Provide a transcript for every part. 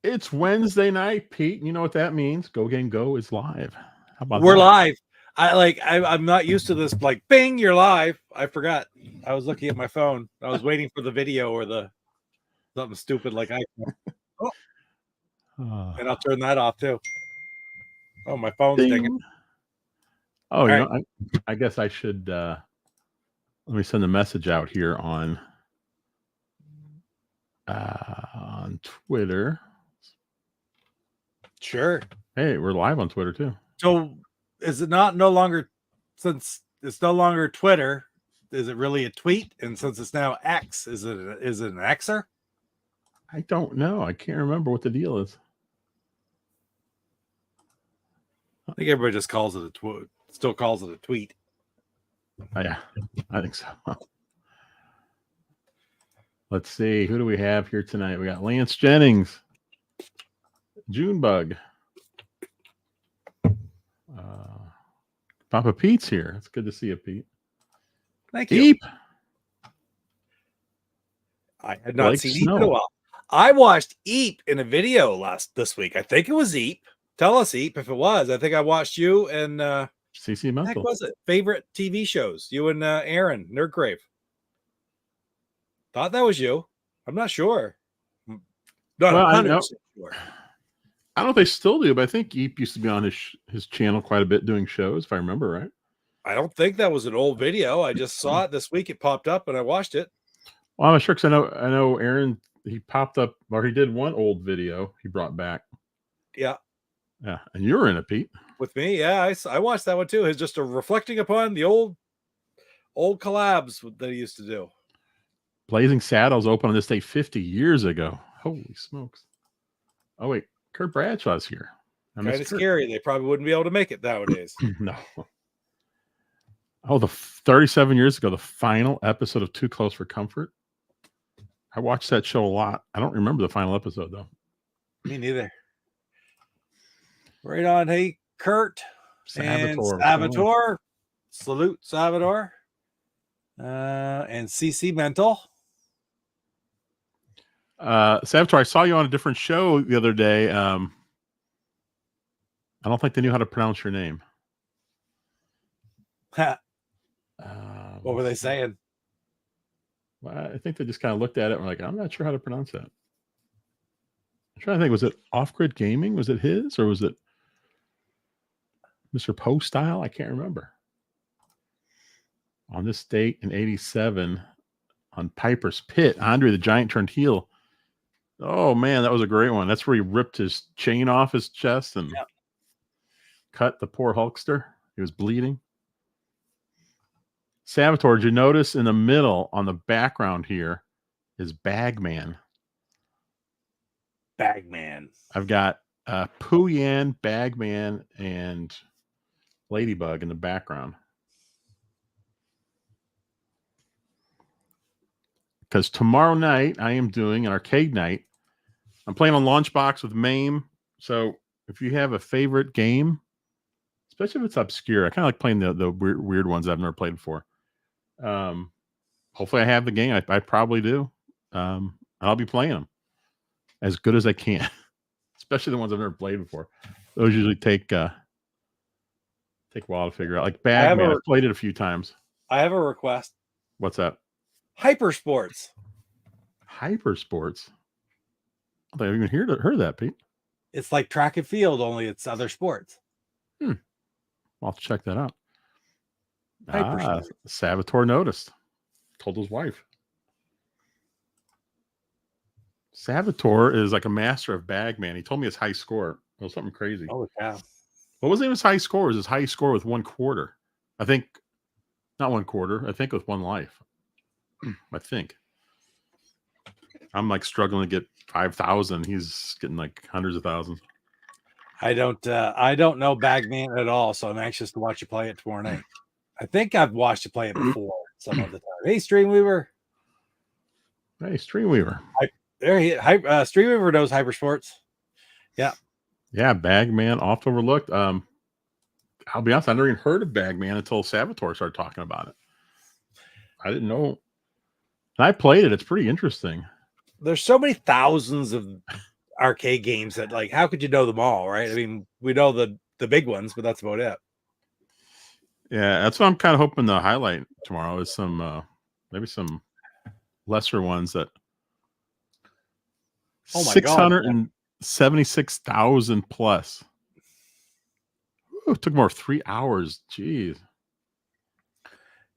It's Wednesday night, Pete. You know what that means? Go Game Go is live. How about We're that? live. I'm not used to this. Like, bing, you're live. I forgot. I was looking at my phone. I was waiting for the video or the something stupid like oh, and I'll turn that off too. Oh, my phone's dinging. Oh, All you right. know, I guess I should let me send a message out here on Twitter. Sure. Hey, we're live on Twitter too. So is it no longer, since it's no longer Twitter, is it really a tweet? And since it's now X, is it an Xer? I don't know. I can't remember what the deal is. I think everybody just calls it a still calls it a tweet. Oh, yeah, I think so. Let's see. Who do we have here tonight? We got Lance Jennings, Junebug. Papa Pete's here. It's good to see you, Pete. Thank you. Eep. I had not seen Eep in a while. I watched Eep in a video this week. I think it was Eep. Tell us, Eep, if it was. I think I watched you and CC Mental. Heck was it? Favorite TV shows? You and Aaron Nerdgrave. Thought that was you. I'm not sure. Not 100% sure. I don't know if they still do, but I think Eep used to be on his channel quite a bit doing shows, if I remember right. I don't think that was an old video. I just saw it this week. It popped up and I watched it. Well, I'm not sure because I know Aaron, he popped up, or he did one old video he brought back. Yeah. Yeah. And you were in it, Pete. With me, yeah. I watched that one too. It's just reflecting upon the old collabs that he used to do. Blazing Saddles opened on this day 50 years ago. Holy smokes. Oh, wait. Kurt Bradshaw's here. Kind of scary. They probably wouldn't be able to make it nowadays. No. Oh, 37 years ago, the final episode of Too Close for Comfort. I watched that show a lot. I don't remember the final episode, though. Me neither. Right on. Hey, Kurt. Salvatore. And Salvatore. Salute, Salvatore. And CC Mental. Salvatore, I saw you on a different show the other day. I don't think they knew how to pronounce your name. What were they saying? Well, I think they just kind of looked at it and were like, I'm not sure how to pronounce that. I'm trying to think, was it Off Grid Gaming? Was it his, or was it Mr. Poe Style? I can't remember. On this date in 87, on Piper's Pit, Andre the Giant turned heel. Oh, man, that was a great one. That's where he ripped his chain off his chest and cut the poor Hulkster. He was bleeding. Salvatore, did you notice in the middle on the background here is Bagman? Bagman. I've got Pooh Yan, Bagman, and Ladybug in the background. Because tomorrow night I am doing an arcade night. I'm playing on Launchbox with MAME. So if you have a favorite game, especially if it's obscure, I kind of like playing the weird ones I've never played before. Hopefully I have the game. I probably do. I'll be playing them as good as I can, especially the ones I've never played before. Those usually take a while to figure out. Like Bagman, I've played it a few times. I have a request. What's that? Hypersports. Hypersports? I don't even heard of that, Pete. It's like track and field, only it's other sports. I'll have to check that out. Salvatore noticed. Told his wife. Salvatore is like a master of Bagman. He told me his high score. It was something crazy. Oh, yeah. What was his high score? Was his high score with 1 quarter? I think, not 1 quarter. I think with 1 life. I think. I'm like struggling to get 5,000. He's getting like hundreds of thousands. I don't know Bagman at all, so I'm anxious to watch you play it tomorrow night. I think I've watched you play it before some of the time. Hey, Streamweaver. Hey, Streamweaver. Streamweaver knows Hypersports. Yeah. Yeah, Bagman, oft overlooked. I'll be honest, I never even heard of Bagman until Salvatore started talking about it. I didn't know. And I played it. It's pretty interesting. There's so many thousands of arcade games that, like, how could you know them all, right? I mean, we know the big ones, but that's about it. Yeah, that's what I'm kind of hoping to highlight tomorrow is some maybe some lesser ones that Oh my God. 676,000 plus. Ooh, it took more 3 hours. Jeez.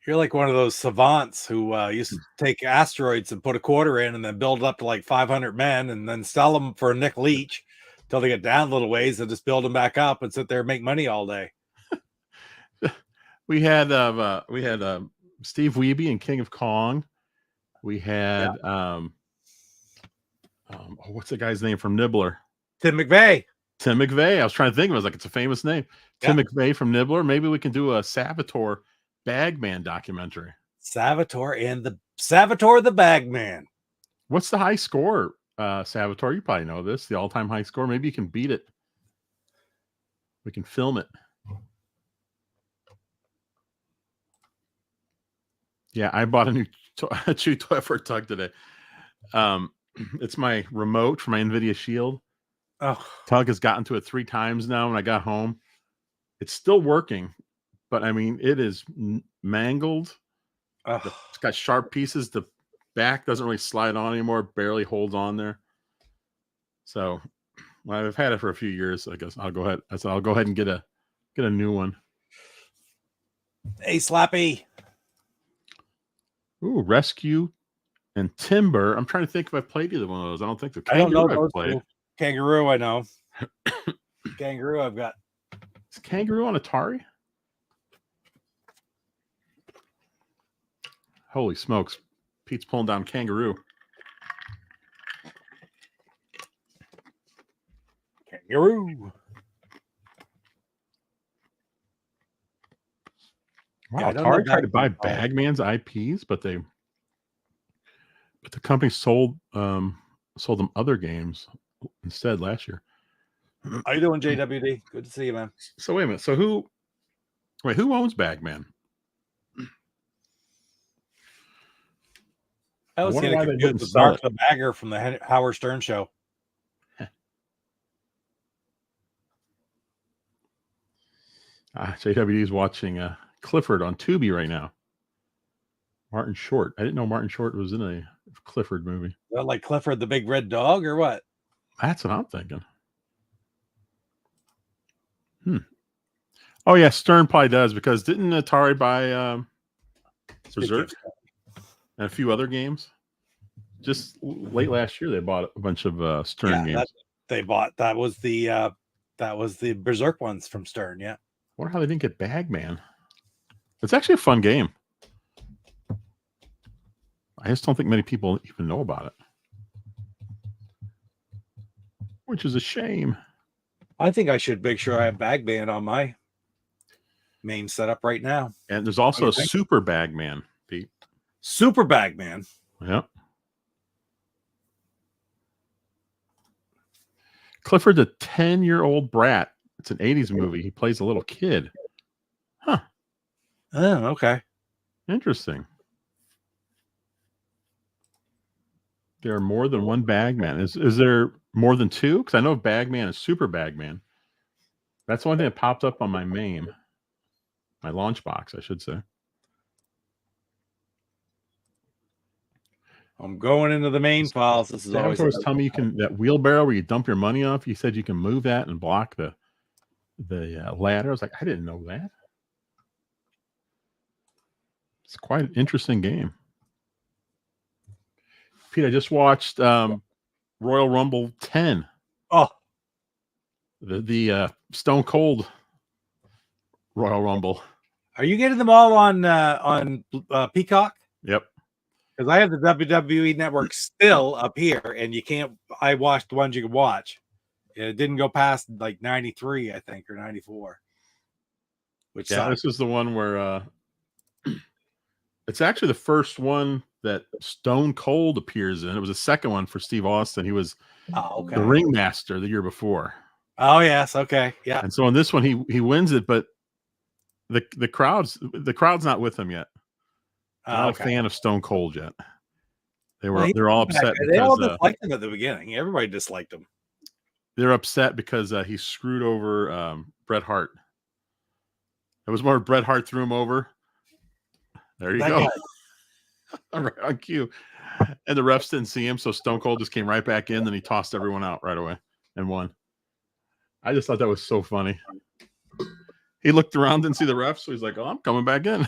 You're like one of those savants who used to take asteroids and put a quarter in and then build it up to like 500 men and then sell them for a nickel each until they get down a little ways and just build them back up and sit there and make money all day. We had Steve Wiebe and King of Kong. We had what's the guy's name from Nibbler? Tim McVeigh. Tim McVeigh. I was trying to think of it. I was like, it's a famous name. Tim McVeigh from Nibbler. Maybe we can do a Savitor Bagman documentary. Savitor the Bagman. What's the high score, Savitor? You probably know this. The all-time high score. Maybe you can beat it. We can film it. Yeah, I bought a new chew toy for Tug today. It's my remote for my NVIDIA Shield. Oh, Tug has gotten to it 3 times now. When I got home, it's still working, but I mean, it is mangled. It's got sharp pieces. The back doesn't really slide on anymore. Barely holds on there. So, well, I've had it for a few years. I guess I'll go ahead. I'll go ahead and get a new one. Hey, Slappy. Ooh, Rescue and Timber. I'm trying to think if I played either one of those. I don't think so. I don't know I've played. Kangaroo, I know. Kangaroo, I've got. Is Kangaroo on Atari? Holy smokes. Pete's pulling down Kangaroo. Kangaroo. Wow, Atari tried to buy Bagman's IPs, but the company sold them other games instead last year. How you doing, JWD? Good to see you, man. So wait a minute. So who owns Bagman? I was getting confused with Mark the Bagger from the Howard Stern show. JWD is watching Clifford on Tubi right now. Martin Short. I didn't know Martin Short was in a Clifford movie. Is that like Clifford the Big Red Dog or what? That's what I'm thinking. Oh yeah, Stern probably does, because didn't Atari buy Berserk and a few other games? Just late last year, they bought a bunch of Stern games. That was the Berserk ones from Stern. Yeah. I wonder how they didn't get Bagman. It's actually a fun game. I just don't think many people even know about it, which is a shame. I think I should make sure I have Bagman on my main setup right now. And there's also a Super Bagman, Pete. Super Bagman. Yep. Clifford's a 10-year-old brat. It's an 80s movie. He plays a little kid. Huh. Oh, okay. Interesting. There are more than one Bagman. Is there more than 2? Because I know Bagman and Super Bagman. That's the one thing that popped up on my MAME. My launch box, I should say. I'm going into the main files. This is always telling me you can, that wheelbarrow where you dump your money off. You said you can move that and block the ladder. I was like, I didn't know that. It's quite an interesting game. Pete, I just watched Royal Rumble 10. Oh, the Stone Cold Royal Rumble. Are you getting them all on Peacock? Yep. Because I have the WWE Network still up here, and you can't. I watched the ones you could watch. It didn't go past like 93, I think, or 94. Which this is the one where it's actually the first one that Stone Cold appears in. It was the second one for Steve Austin. He was the ringmaster the year before. Oh yes, okay, yeah. And so in this one, he wins it, but the crowd's not with him yet. They're not a fan of Stone Cold yet. They're all upset. They all disliked him at the beginning. Everybody disliked him. they're upset because he screwed over Bret Hart. It was more Bret Hart threw him over. There you That go. guy. Right on cue. And the refs didn't see him, so Stone Cold just came right back in, then he tossed everyone out right away and won. I just thought that was so funny. He looked around, didn't see the refs, so he's like, "Oh, I'm coming back in."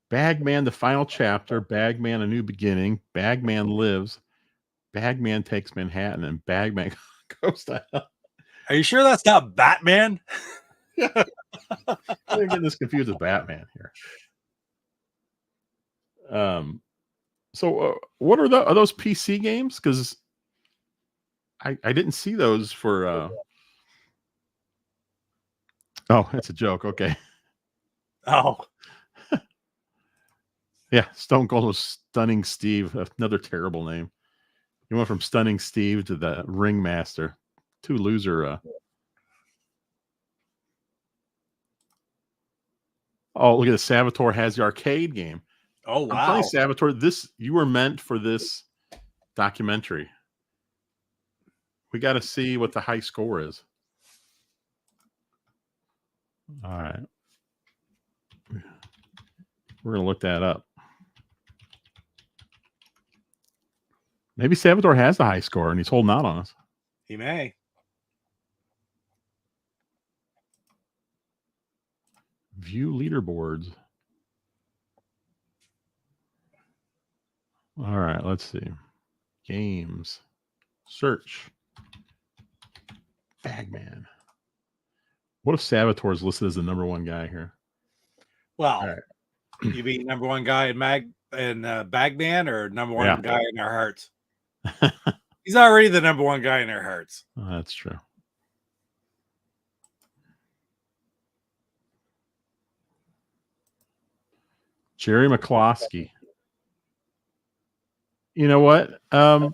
Bagman, the final chapter. Bagman, a new beginning. Bagman lives. Bagman takes Manhattan, and Bagman goes to hell. Are you sure that's not Batman? Yeah. I'm getting this confused with Batman here. So what are those PC games? Because I didn't see those for. Oh, it's a joke. Okay. Oh, Yeah, Stone Cold was Stunning Steve. Another terrible name. He went from Stunning Steve to the Ringmaster. Two loser. Oh, look at this. Salvatore has the arcade game. oh I'm wow. telling you, Salvatore, you were meant for this documentary. We got to see what the high score is. All right. We're going to look that up. Maybe Salvatore has the high score and he's holding out on us. He may. View leaderboards. All right, let's see. Games. Search. Bagman. What if Salvatore is listed as the number one guy here? Well, right. You mean number one guy in Bagman or number one guy in our hearts? He's already the number one guy in our hearts. Oh, that's true. Jerry McCloskey. You know what? Look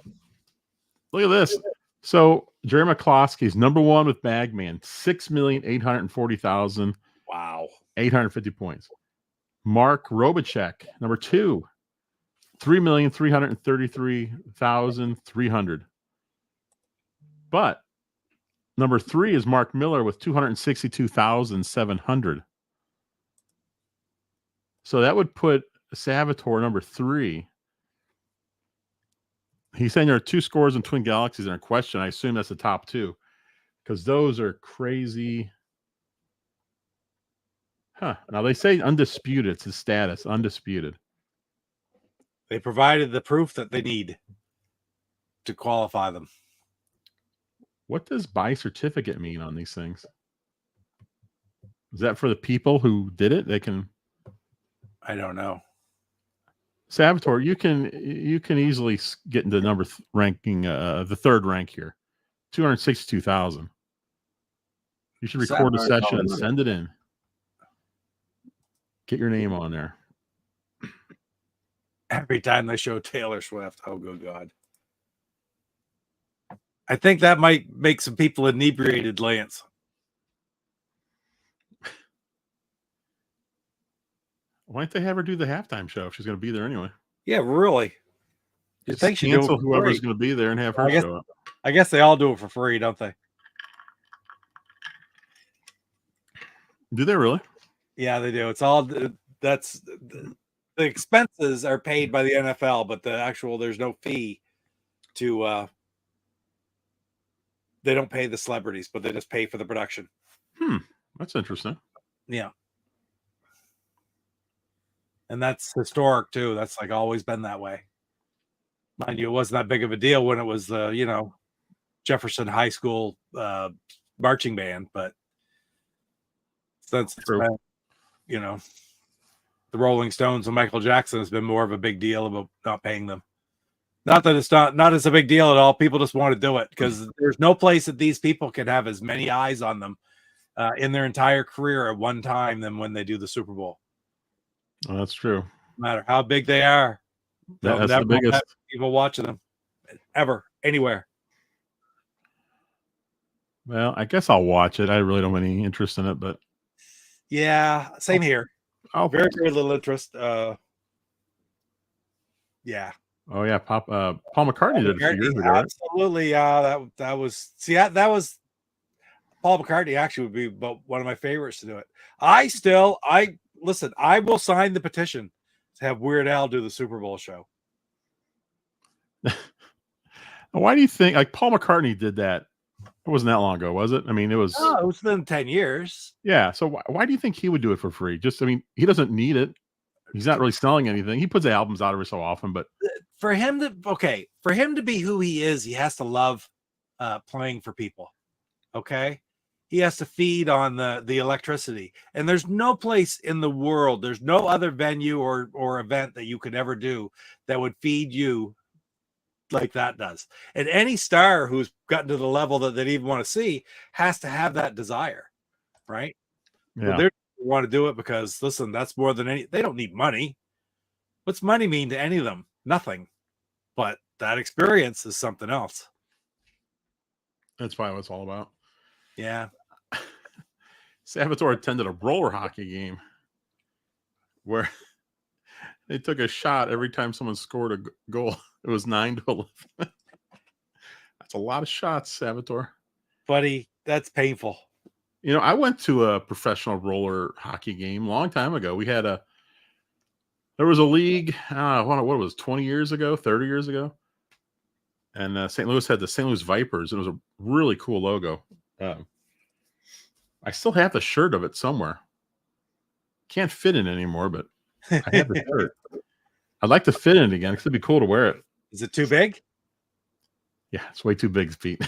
at this. So Jerry McCloskey's number one with Bagman, 6,840,000. Wow. 850 points. Mark Robachek, number two, 3,333,300. But number three is Mark Miller with 262,700. So that would put Salvatore number three. He's saying there are two scores in Twin Galaxies in a question. I assume that's the top two because those are crazy. Huh. Now they say undisputed. It's his status, undisputed. They provided the proof that they need to qualify them. What does buy certificate mean on these things? Is that for the people who did it? They can. I don't know. Salvatore, you can easily get into number ranking, the third rank here, 262,000. You should record a session and send it in. Get your name on there. Every time they show Taylor Swift, oh good God. I think that might make some people inebriated, Lance. Why don't they have her do the halftime show if she's going to be there anyway? Yeah, really. You think she cancel whoever's going to be there and have her show up? I guess they all do it for free, don't they? Do they really? Yeah, they do. It's all the expenses are paid by the NFL, but there's no fee to. They don't pay the celebrities, but they just pay for the production. That's interesting. Yeah. And that's historic too. That's like always been that way. Mind you, it wasn't that big of a deal when it was the, Jefferson High School marching band, but since it's been, the Rolling Stones and Michael Jackson has been more of a big deal about not paying them. Not that it's not as a big deal at all. People just want to do it because there's no place that these people can have as many eyes on them in their entire career at one time than when they do the Super Bowl. Oh, that's true. No matter how big they are, that's the biggest. People watching them ever, anywhere. Well, I guess I'll watch it. I really don't have any interest in it, but yeah, same here. Very, very little interest. Yeah, Oh yeah, Paul McCartney did it a few years ago, right? Absolutely. That was that was Paul McCartney. Actually, would be one of my favorites to do it. I listen. I will sign the petition to have Weird Al do the Super Bowl show. Why do you think like Paul McCartney did that? It wasn't that long ago, was it? I mean, it was. Oh, it was within 10 years. Yeah. So why do you think he would do it for free? Just, I mean, he doesn't need it. He's not really selling anything. He puts albums out every so often, but For him to be who he is, he has to love playing for people. Okay. He has to feed on the electricity. And there's no place in the world, there's no other venue or event that you could ever do that would feed you like that does. And any star who's gotten to the level that they even want to see has to have that desire, right? yeah. So they want to do it because, listen, that's more than any. They don't need money. What's money mean to any of them? Nothing. But that experience is something else. That's probably what it's all about. Yeah. Salvatore attended a roller hockey game where they took a shot every time someone scored a goal. It was 9-11. That's a lot of shots, Salvatore. Buddy, that's painful. You know, I went to a professional roller hockey game a long time ago. There was a league, what was it, 20 years ago, 30 years ago. And St. Louis had the St. Louis Vipers. It was a really cool logo. I still have the shirt of it somewhere. Can't fit in it anymore, but I have the shirt. I'd like to fit in it again because it'd be cool to wear it. Is it too big? Yeah, it's way too big, Pete.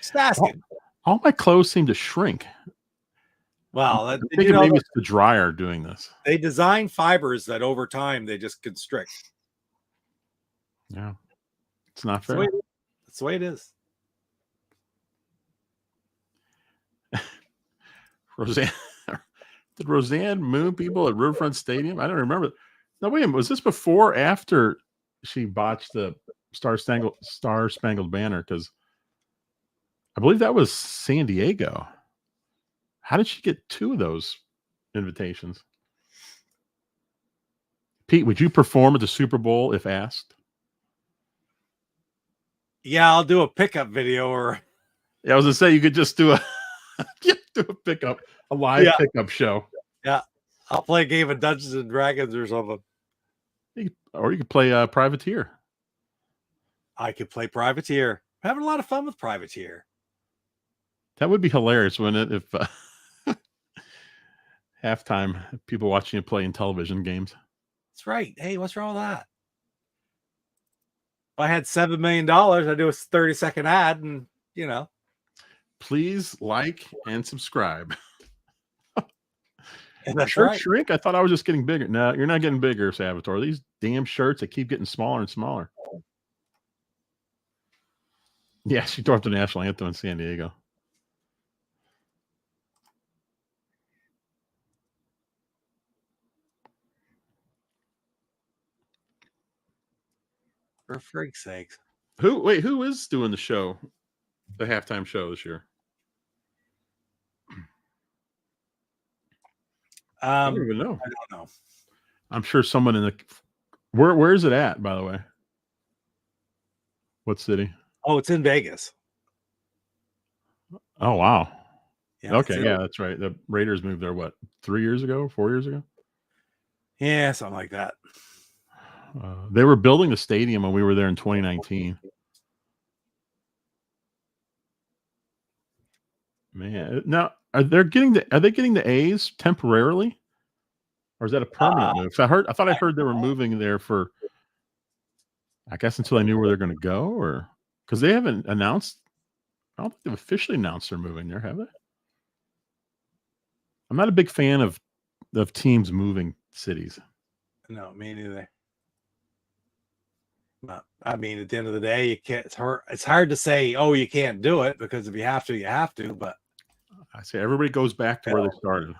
Just asking. All my clothes seem to shrink. Well, I'm thinking maybe it's the dryer doing this. They design fibers that over time they just constrict. Yeah, it's not fair. That's the way it is. Roseanne, did Roseanne moon people at Riverfront Stadium? I don't remember. No, wait a minute. Was this before or after she botched the Star Spangled Banner? Because I believe that was San Diego. How did she get 2 of those invitations? Pete, would you perform at the Super Bowl if asked? Yeah, I'll do a pickup video or. Yeah, I was gonna say you could just do a live pickup show. Yeah, I'll play a game of Dungeons and Dragons or something. Or you could play Privateer. I could play Privateer. I'm having a lot of fun with Privateer. That would be hilarious, wouldn't it? If halftime people watching you play in television games. That's right. Hey, what's wrong with that? If I had $7 million, I'd do a 30-second ad, and Please like and subscribe. And that's Shirt right. shrink? I thought I was just getting bigger. No, you're not getting bigger, Salvatore. These damn shirts, they keep getting smaller and smaller. Yeah, she tore up the national anthem in San Diego. For freak's sakes. Who is doing the show, the halftime show this year? I don't even know. I don't know. I'm sure someone in the where is it at, by the way? What city? Oh, it's in Vegas. Oh wow. Yeah, Okay, yeah, that's right. The Raiders moved there 3 years ago, 4 years ago? Yeah, something like that. They were building the stadium when we were there in 2019. Man, now are they getting the A's temporarily, or is that a permanent move? I thought I heard they were moving there for, I guess, until I knew where they're going to go, or because they haven't announced. I don't think they've officially announced they're moving there, have they? I'm not a big fan of teams moving cities. No, me neither. I mean, at the end of the day, you can't. It's hard to say, oh, you can't do it, because if you have to, you have to. But I say everybody goes back to where they started.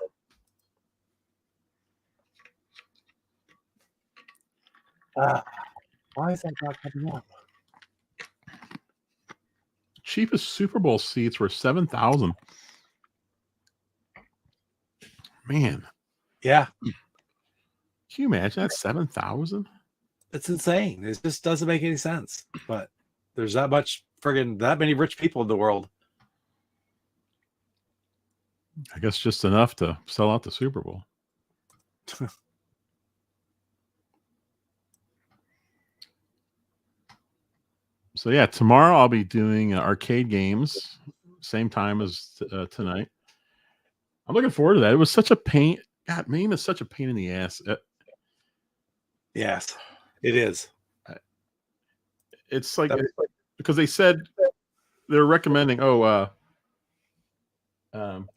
Why is that not coming up? Cheapest Super Bowl seats were 7,000. Man, Yeah. can you imagine that? 7,000. It's insane. It just doesn't make any sense. But there's that many rich people in the world. I guess just enough to sell out the Super Bowl. So yeah, tomorrow I'll be doing arcade games, same time as tonight. I'm looking forward to that. It was such a pain. God, MAME is such a pain in the ass. Yes, it is. It's like because they said they're recommending, get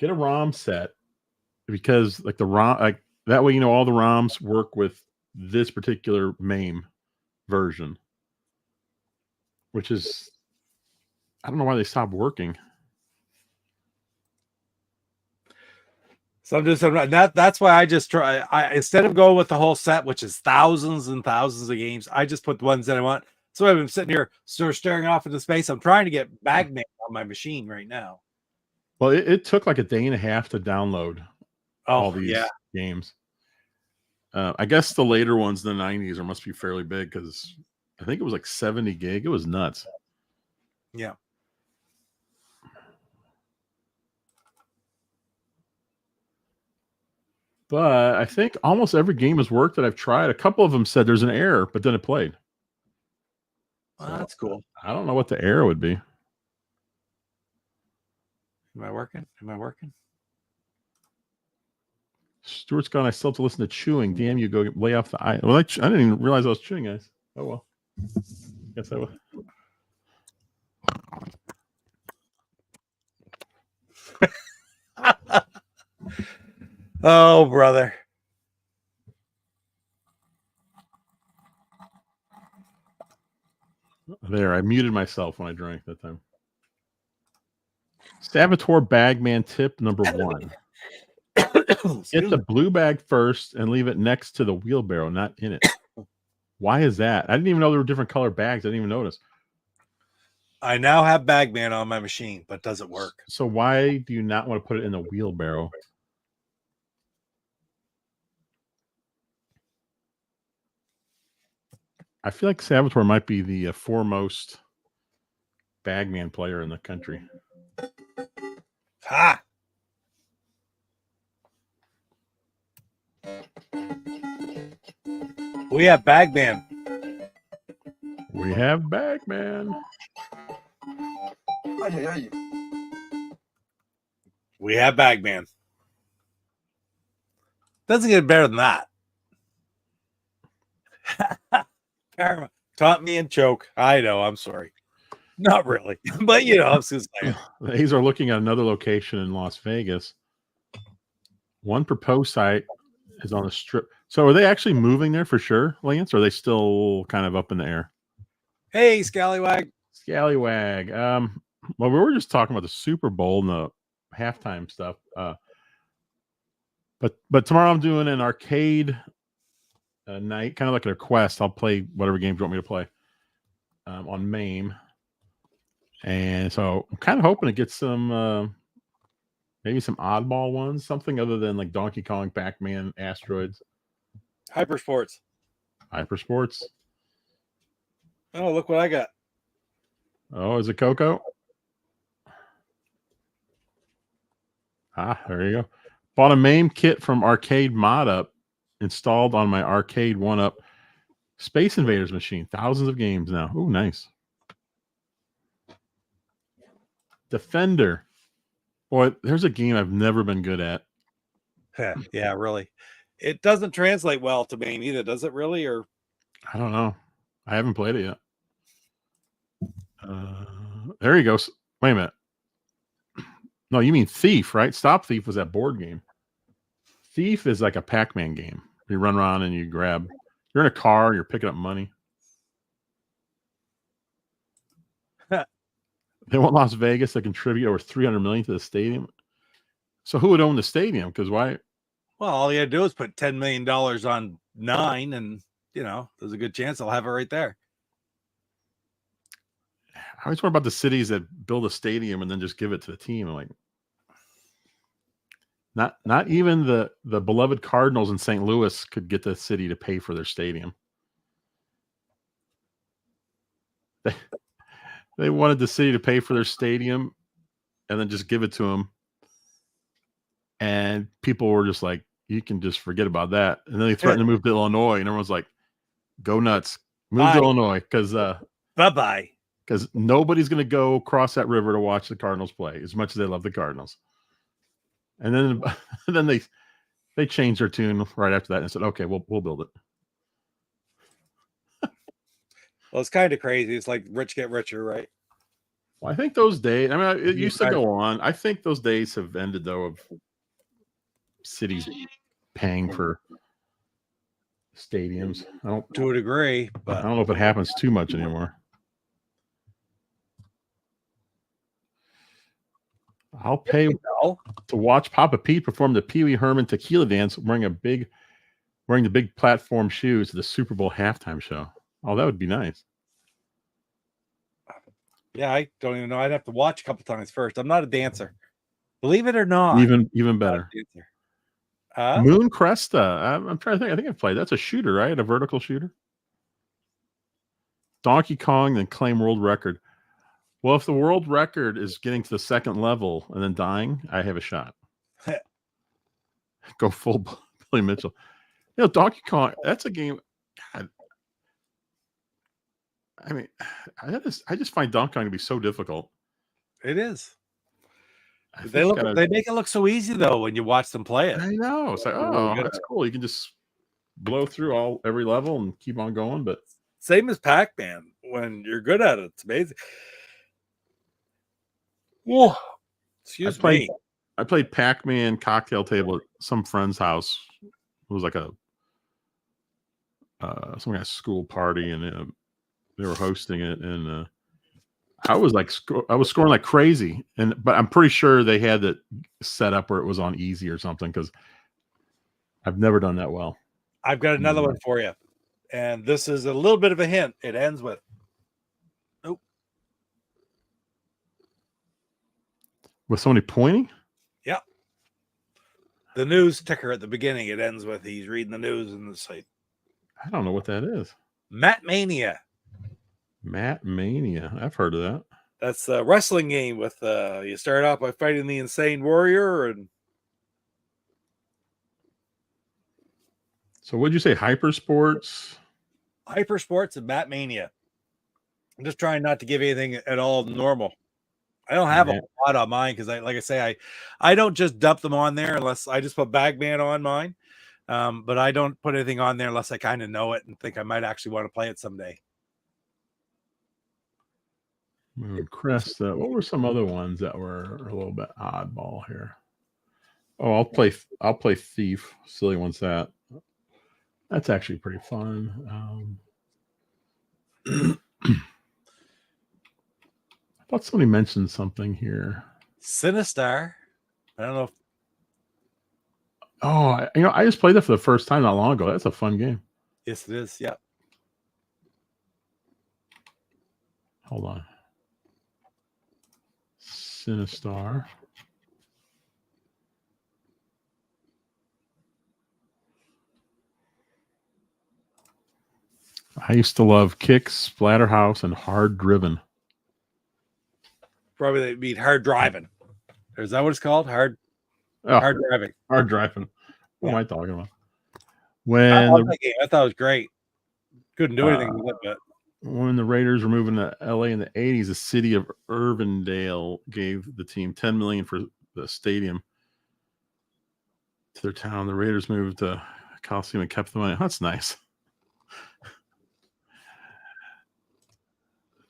a ROM set because like the ROM, like that way all the ROMs work with this particular MAME version, which is I don't know why they stopped working. So that's why I just try. Instead of going with the whole set, which is thousands and thousands of games, I just put the ones that I want. So I've been sitting here sort of staring off into space. I'm trying to get pac-man on my machine right now. Well, it took like a day and a half to download all these games. I guess the later ones in the 90s must be fairly big because I think it was like 70 gig. It was nuts. Yeah. But I think almost every game has worked that I've tried. A couple of them said there's an error, but then it played. So, that's cool. I don't know what the error would be. Am I working? Stuart's gone. I still have to listen to chewing. Damn you, go lay off the eye. Well, I didn't even realize I was chewing, guys. Oh, well. Guess I will. Oh, brother. There, I muted myself when I drank that time. Saboteur Bagman tip number 1. Get the blue bag first and leave it next to the wheelbarrow, not in it. Why is that? I didn't even know there were different color bags. I didn't even notice. I now have Bagman on my machine, but does it work? So why do you not want to put it in the wheelbarrow? I feel like Saboteur might be the foremost Bagman player in the country. Ha! We have Bagman. We have Bagman. We have Bagman. Doesn't get better than that. Karma taught me and choke. I know. I'm sorry. Not really, but I'm just saying. These are looking at another location in Las Vegas. One proposed site is on the Strip. So are they actually moving there for sure, Lance? Or are they still kind of up in the air? Hey, Scallywag. Scallywag. Well, we were just talking about the Super Bowl and the halftime stuff. But tomorrow I'm doing an arcade night, kind of like a request. I'll play whatever games you want me to play on MAME. And so I'm kind of hoping to get some maybe some oddball ones, something other than like Donkey Kong, Pac-Man, Asteroids. Hypersports. Oh, look what I got. Oh, is it Coco? Ah, there you go. Bought a MAME kit from Arcade Mod Up, installed on my Arcade 1-Up Space Invaders machine. Thousands of games now. Ooh, nice. Defender. Boy, there's a game I've never been good at. Yeah, really. It doesn't translate well to MAME either, does it really? Or I don't know. I haven't played it yet. There you go. Wait a minute. No, you mean Thief, right? Stop Thief was that board game. Thief is like a Pac-Man game. You run around and you grab. You're in a car. You're picking up money. They want Las Vegas to contribute over $300 million to the stadium. So who would own the stadium? Because why? Well, all you had to do is put $10 million on 9, and there's a good chance I'll have it right there. I always wonder about the cities that build a stadium and then just give it to the team. Like, not even the beloved Cardinals in St. Louis could get the city to pay for their stadium. They wanted the city to pay for their stadium and then just give it to them. And people were just like, you can just forget about that. And then they threatened to move to Illinois, and everyone's like, go nuts. Move to Illinois Bye-bye. Because nobody's going to go cross that river to watch the Cardinals play as much as they love the Cardinals. And then, then they changed their tune right after that and said, okay, we'll build it. Well, it's kind of crazy. It's like rich get richer, right? Well, I think those days, I mean, it used to go on. I think those days have ended, though, of cities paying for stadiums. I don't to a degree, but I don't know if it happens too much anymore. I'll pay to watch Papa Pete perform the Pee Wee Herman tequila dance wearing the big platform shoes at the Super Bowl halftime show. Oh, that would be nice. Yeah, I don't even know. I'd have to watch a couple times first. I'm not a dancer. Believe it or not. Even better. Moon Cresta. I'm trying to think. I think I've played. That's a shooter, right? A vertical shooter. Donkey Kong, then claim world record. Well, if the world record is getting to the second level and then dying, I have a shot. Go full Billy Mitchell. Donkey Kong, that's a game. God. I mean, I just find Donkey Kong to be so difficult. It is. They make it look so easy though when you watch them play it. I know. It's like, oh, that's cool. You can just blow through every level and keep on going. But same as Pac-Man. When you're good at it, it's amazing. Whoa. Excuse me. I played Pac-Man cocktail table at some friend's house. It was like some kind of school party, and they were hosting it, and I was scoring like crazy, but I'm pretty sure they had it set up where it was on easy or something, because I've never done that well. I've got another one for you, and this is a little bit of a hint. It ends with with somebody pointing. Yeah. The news ticker at the beginning. It ends with he's reading the news in the site. I don't know what that is. Matt Mania. I've heard of that. That's a wrestling game with you start out by fighting the Insane Warrior, and so what'd you say? Hypersports and Matt Mania. I'm just trying not to give anything at all normal. I don't have a lot on mine because I don't just dump them on there unless I just put Bagman on mine. But I don't put anything on there unless I kind of know it and think I might actually want to play it someday. Moon Cresta. What were some other ones that were a little bit oddball here? Oh, I'll play Thief. Silly one's that. That's actually pretty fun. I thought somebody mentioned something here. Sinistar. I don't know. I just played that for the first time not long ago. That's a fun game. Yes, it is. Yeah. Hold on. Sinistar. I used to love Kicks, Splatterhouse, and Hard Driven. Probably they mean Hard Driving. Is that what it's called? Hard Driving. Hard Driving. What am I talking about? I thought it was great. Couldn't do anything with it, but when the Raiders were moving to LA in the 80s, the city of Irvindale gave the team $10 million for the stadium to their town. The Raiders moved to Coliseum and kept the money. That's nice.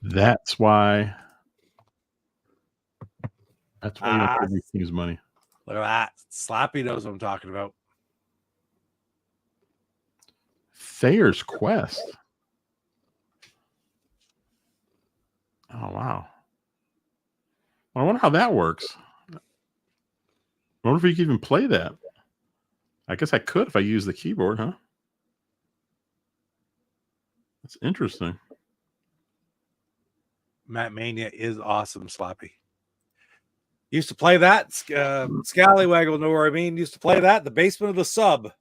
That's why you don't give these teams money. Look at that. Slappy knows what I'm talking about. Thayer's Quest. Oh, wow. I wonder how that works. I wonder if you can even play that. I guess I could if I use the keyboard, huh? That's interesting. Matt Mania is awesome, Slappy. Used to play that. Scallywag will know where I mean. Used to play that in the basement of the sub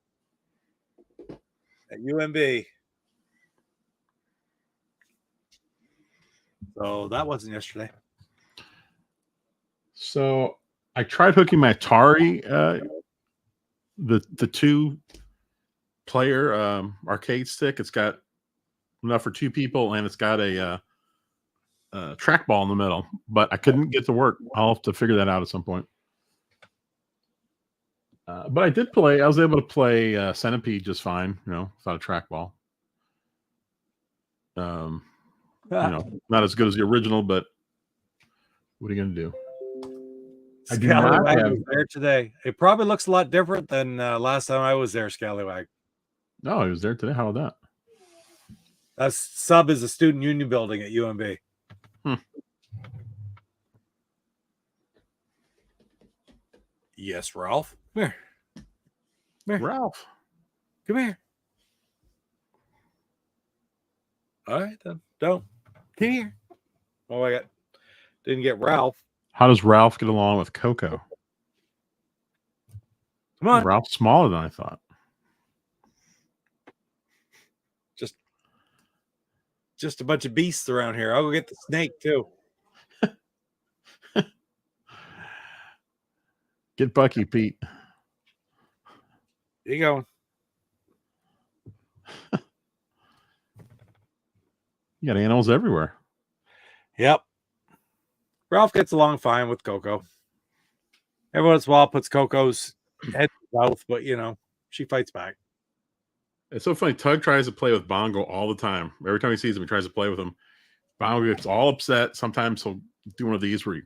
at UMB. So that wasn't yesterday. So I tried hooking my Atari, the 2-player arcade stick. It's got enough for 2 people, and it's got a trackball in the middle, but I couldn't get to work. I'll have to figure that out at some point. But I did play. I was able to play Centipede just fine, without a trackball. Not as good as the original, but what are you going to do? I do not Scallywag have. was there today. It probably looks a lot different than last time I was there, Scallywag. No, he was there today. How about that? That sub is a student union building at UMB. Yes, Ralph. Come here. Come here. Ralph. Come here. All right, then. Don't. Come here. Oh, didn't get Ralph. How does Ralph get along with Coco? Come on. Ralph's smaller than I thought. Just a bunch of beasts around here. I'll go get the snake too. Get Bucky, Pete. Here you go. You got animals everywhere. Yep. Ralph gets along fine with Coco. Every once in a while puts Coco's head in his mouth, but she fights back. It's so funny. Tug tries to play with Bongo all the time. Every time he sees him, he tries to play with him. Bongo gets all upset. Sometimes he'll do one of these where he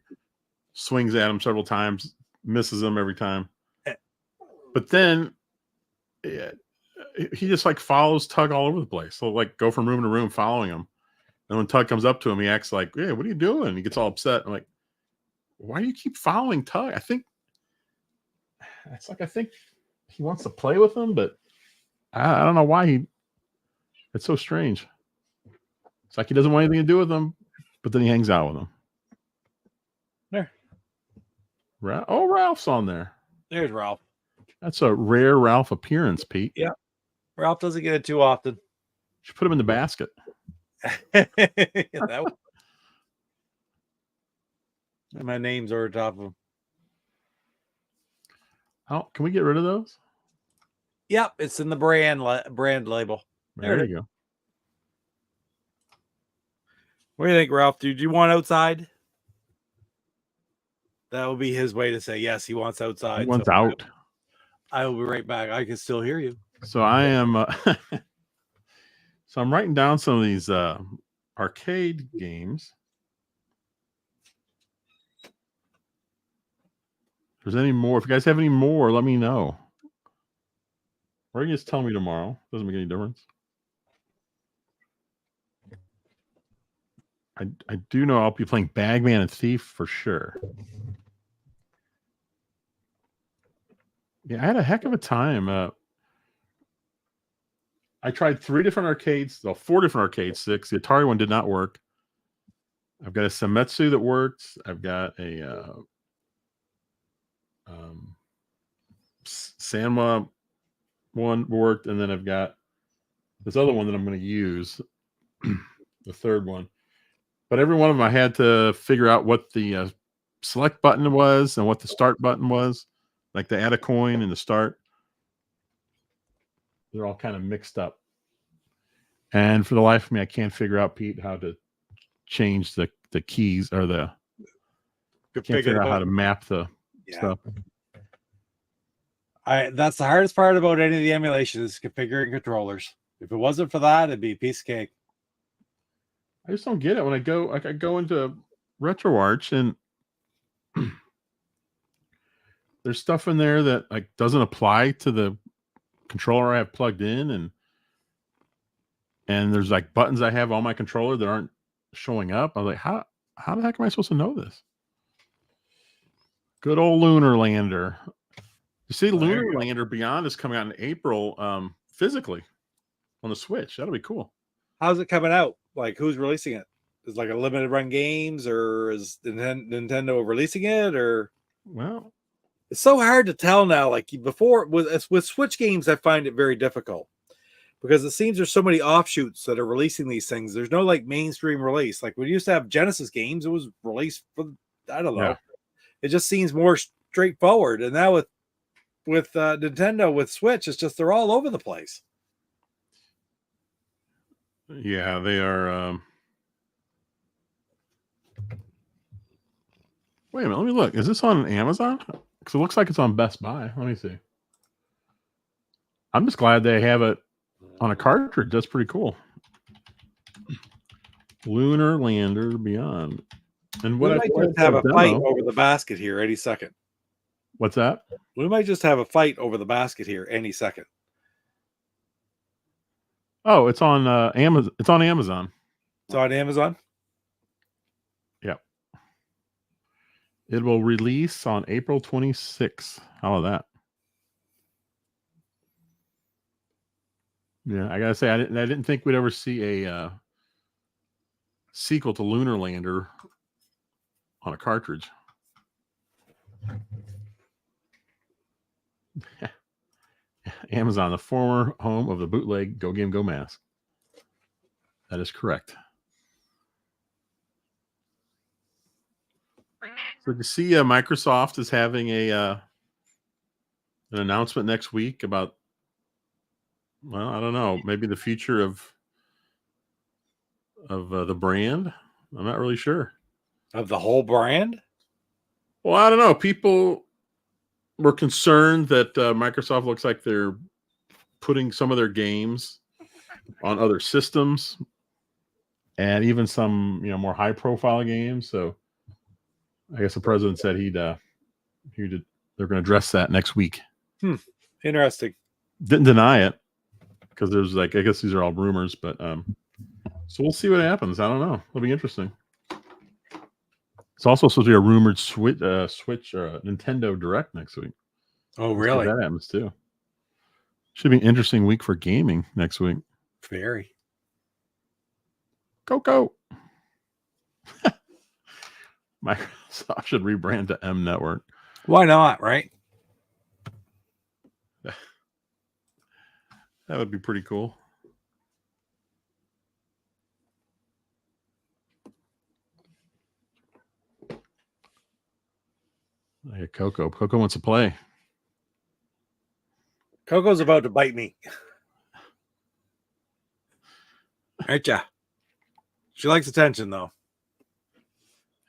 swings at him several times, misses him every time. But then he just like follows Tug all over the place. So like go from room to room following him. And when Tug comes up to him, he acts like, "Hey, what are you doing?" He gets all upset. I'm like, "Why do you keep following Tug?" I think he wants to play with him, but I don't know why it's so strange. It's like he doesn't want anything to do with them, but then he hangs out with them. There. Ralph's on there. There's Ralph. That's a rare Ralph appearance, Pete. Yeah. Ralph doesn't get it too often. Should put him in the basket. My name's over top of him. Oh, can we get rid of those? Yep, it's in the brand label. There you go. What do you think, Ralph? Did you want outside? That would be his way to say yes. He wants outside. He wants out. I will be right back. I can still hear you. So I am. So I'm writing down some of these arcade games. If there's any more, if you guys have any more, let me know. Or you just tell me tomorrow. Doesn't make any difference. I do know I'll be playing Bagman and Thief for sure. Yeah, I had a heck of a time. I tried 4 different arcade sticks. The Atari one did not work. I've got a Semetsu that works. I've got a Sanwa one worked, and then I've got this other one that I'm going to use, the third one. But every one of them, I had to figure out what the select button was and what the start button was, like the add a coin and the start. They're all kind of mixed up. And for the life of me, I can't figure out, Pete, how to change the keys or can't figure out how to map the stuff. That's the hardest part about any of the emulations is configuring controllers. If it wasn't for that, it'd be a piece of cake. I just don't get it when I go into RetroArch and there's stuff in there that like doesn't apply to the controller I have plugged in, and there's like buttons I have on my controller that aren't showing up. I was like, how the heck am I supposed to know this? Good old Lunar Lander. You see, Lunar Lander Beyond is coming out in April, physically on the Switch. That'll be cool. How's it coming out? Like, who's releasing it? Is it like a limited run games, or is Nintendo releasing it? Or well, it's so hard to tell now. Like before with Switch games, I find it very difficult because it seems there's so many offshoots that are releasing these things. There's no like mainstream release. Like we used to have Genesis games, it was released for, I don't know. Yeah. It just seems more straightforward. And now with Nintendo with Switch, it's just they're all over the place. Yeah, they are. Wait a minute, let me look. Is this on Amazon? Because it looks like it's on Best Buy. Let me see. I'm just glad they have it on a cartridge. That's pretty cool. Lunar Lander Beyond. And what We I might just have a fight over the basket here any second. What's that? We might just have a fight over the basket here any second. Oh, it's on Amazon. It's on Amazon. It's on Amazon. Yep. It will release on April 26th. How about that? Yeah, I gotta say, I didn't think we'd ever see a sequel to Lunar Lander on a cartridge. Amazon, the former home of the bootleg Go Game Go Mask. That is correct. So you see, Microsoft is having an announcement next week about, well, I don't know, maybe the future of the brand. I'm not really sure. Of the whole brand? Well, I don't know. People were concerned that Microsoft looks like they're putting some of their games on other systems, and even some more high profile games. So I guess the president said they're going to address that next week. Interesting. Didn't deny it, because there's I guess these are all rumors, but so we'll see what happens. I don't know. It'll be interesting. It's also supposed to be a rumored Switch or Nintendo Direct next week. Oh, really? That happens too. Should be an interesting week for gaming next week. Very. Go. Microsoft should rebrand to M Network. Why not, right? That would be pretty cool. I got Coco. Coco wants to play. Coco's about to bite me. Aren't ya? She likes attention, though.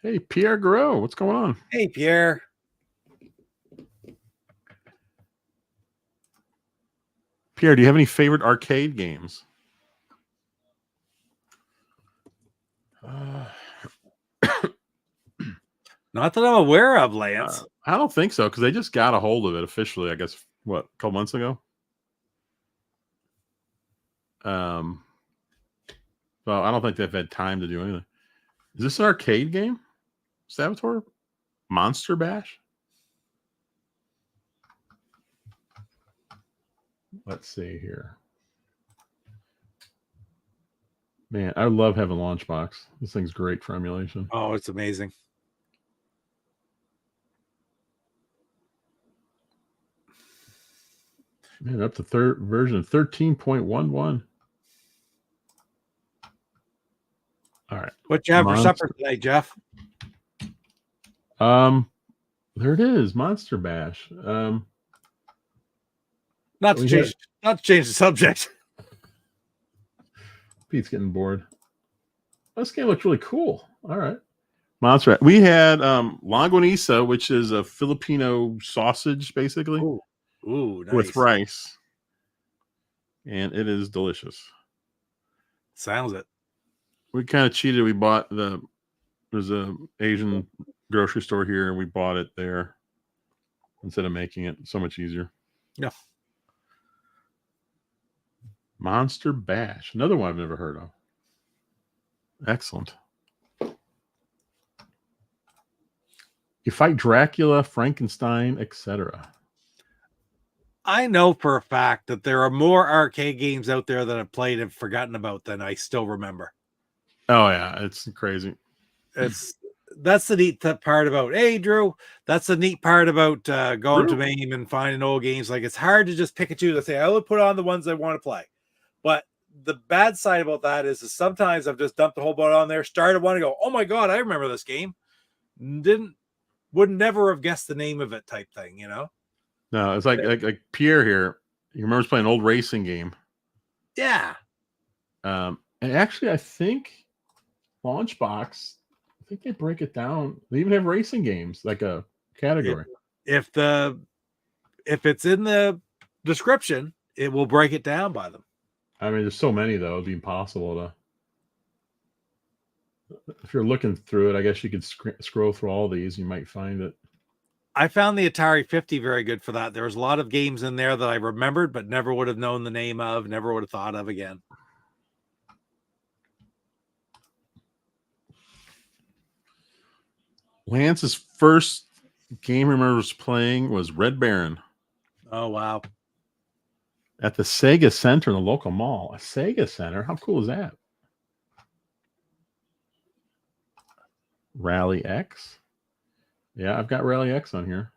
Hey, Pierre Gros, what's going on? Hey, Pierre. Pierre, do you have any favorite arcade games? Not that I'm aware of, Lance. I don't think so, because they just got a hold of it officially, I guess, a couple months ago? Well, I don't think they've had time to do anything. Is this an arcade game? Saboteur? Monster Bash? Let's see here. Man, I love having Launchbox. This thing's great for emulation. Oh, it's amazing. Man, up to third version 13.11. All right. What you have for supper today, Jeff? There it is, Monster Bash. Not to change the subject. Pete's getting bored. This game looks really cool. All right. Monster. We had longanisa, which is a Filipino sausage, basically. Ooh, nice. With rice. And it is delicious. Sounds it. We kind of cheated. We bought there's a Asian grocery store here, and we bought it there instead of making it. So much easier. Yeah. Monster Bash. Another one I've never heard of. Excellent. You fight Dracula, Frankenstein, etc. I know for a fact that there are more arcade games out there that I've played and forgotten about than I still remember. Oh yeah, it's crazy. That's the neat part about. Hey, Drew, that's the neat part about going to MAME and finding old games. Like, it's hard to just pick and choose and say I will put on the ones I want to play. the bad side about that is sometimes I've just dumped a whole bunch on there, started one and go, oh my god, I remember this game. Would never have guessed the name of it type thing, you know? No, it's like Pierre here. He remembers playing an old racing game. Yeah. And actually, I think Launchbox, I think they break it down. They even have racing games, like a category. If it's in the description, it will break it down by them. I mean, there's so many though; it'd be impossible to. If you're looking through it, I guess you could scroll through all these. You might find it. I found the Atari 50 very good for that. There was a lot of games in there that I remembered, but never would have known the name of, never would have thought of again. Lance's first game he remembers playing was Red Baron. Oh, wow. At the Sega Center in the local mall. A Sega Center? How cool is that? Rally X? Yeah, I've got Rally X on here.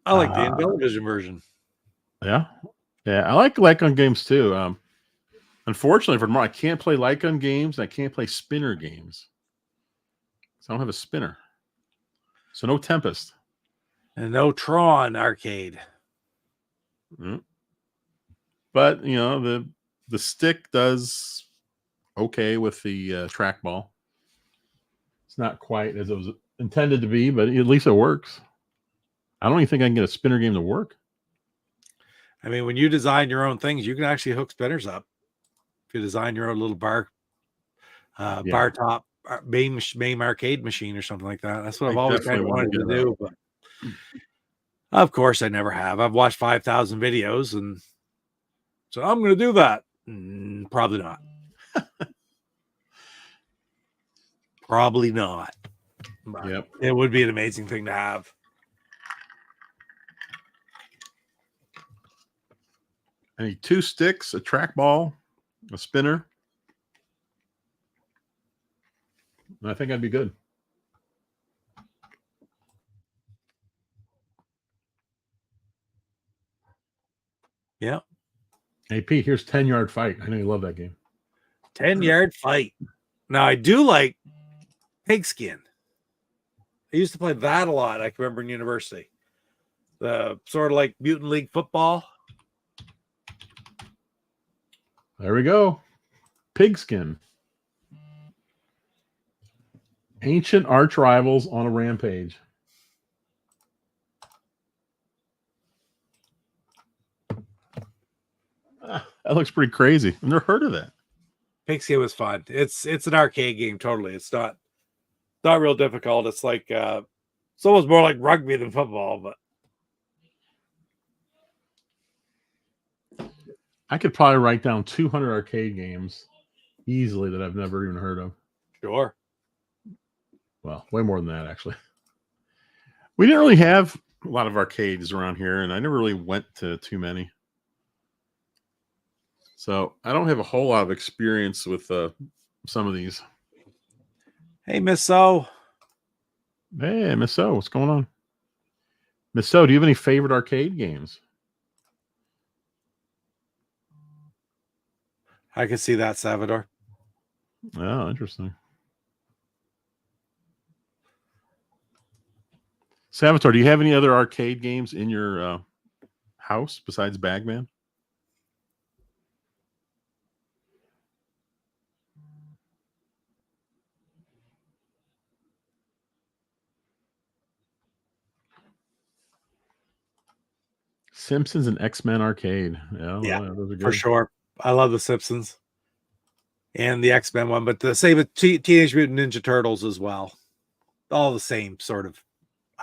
I like the Intellivision version. Yeah. Yeah, I like light gun games too. Unfortunately for tomorrow, I can't play light gun games. And I can't play spinner games. So I don't have a spinner. So no Tempest. And no Tron arcade. Mm-hmm. But, you know, the stick does okay with the trackball. It's not quite as it was intended to be, but at least it works. I don't even think I can get a spinner game to work. I mean, when you design your own things, you can actually hook spinners up. If you design your own little bar top main arcade machine or something like that. That's what I've always kind of wanted to do. But of course, I never have. I've watched 5,000 videos, and so I'm going to do that. Probably not. Probably not. Yep. It would be an amazing thing to have. I need 2 sticks, a trackball, a spinner. And I think I'd be good. Yeah. Hey, Pete, here's 10-Yard Fight. I know you love that game. 10-Yard Fight. Now, I do like Pigskin. I used to play that a lot. I can remember in university. The sort of like Mutant League football. There we go. Pigskin. Ancient arch rivals on a rampage. That looks pretty crazy. I've never heard of that. Pigskin was fun. It's an arcade game, totally. It's not real difficult. It's like it's almost more like rugby than football, but I could probably write down 200 arcade games easily that I've never even heard of. Sure. Well, way more than that, actually. We didn't really have a lot of arcades around here, and I never really went to too many. So I don't have a whole lot of experience with some of these. Hey, Miss O. Hey, Miss O, what's going on? Miss O, do you have any favorite arcade games? I can see that, Salvador. Oh, interesting. Salvatore, do you have any other arcade games in your house besides Bagman? Simpsons and X-Men arcade. Yeah, those are good. For sure. I love the Simpsons and the X-Men one, but the same with Teenage Mutant Ninja Turtles as well. All the same sort of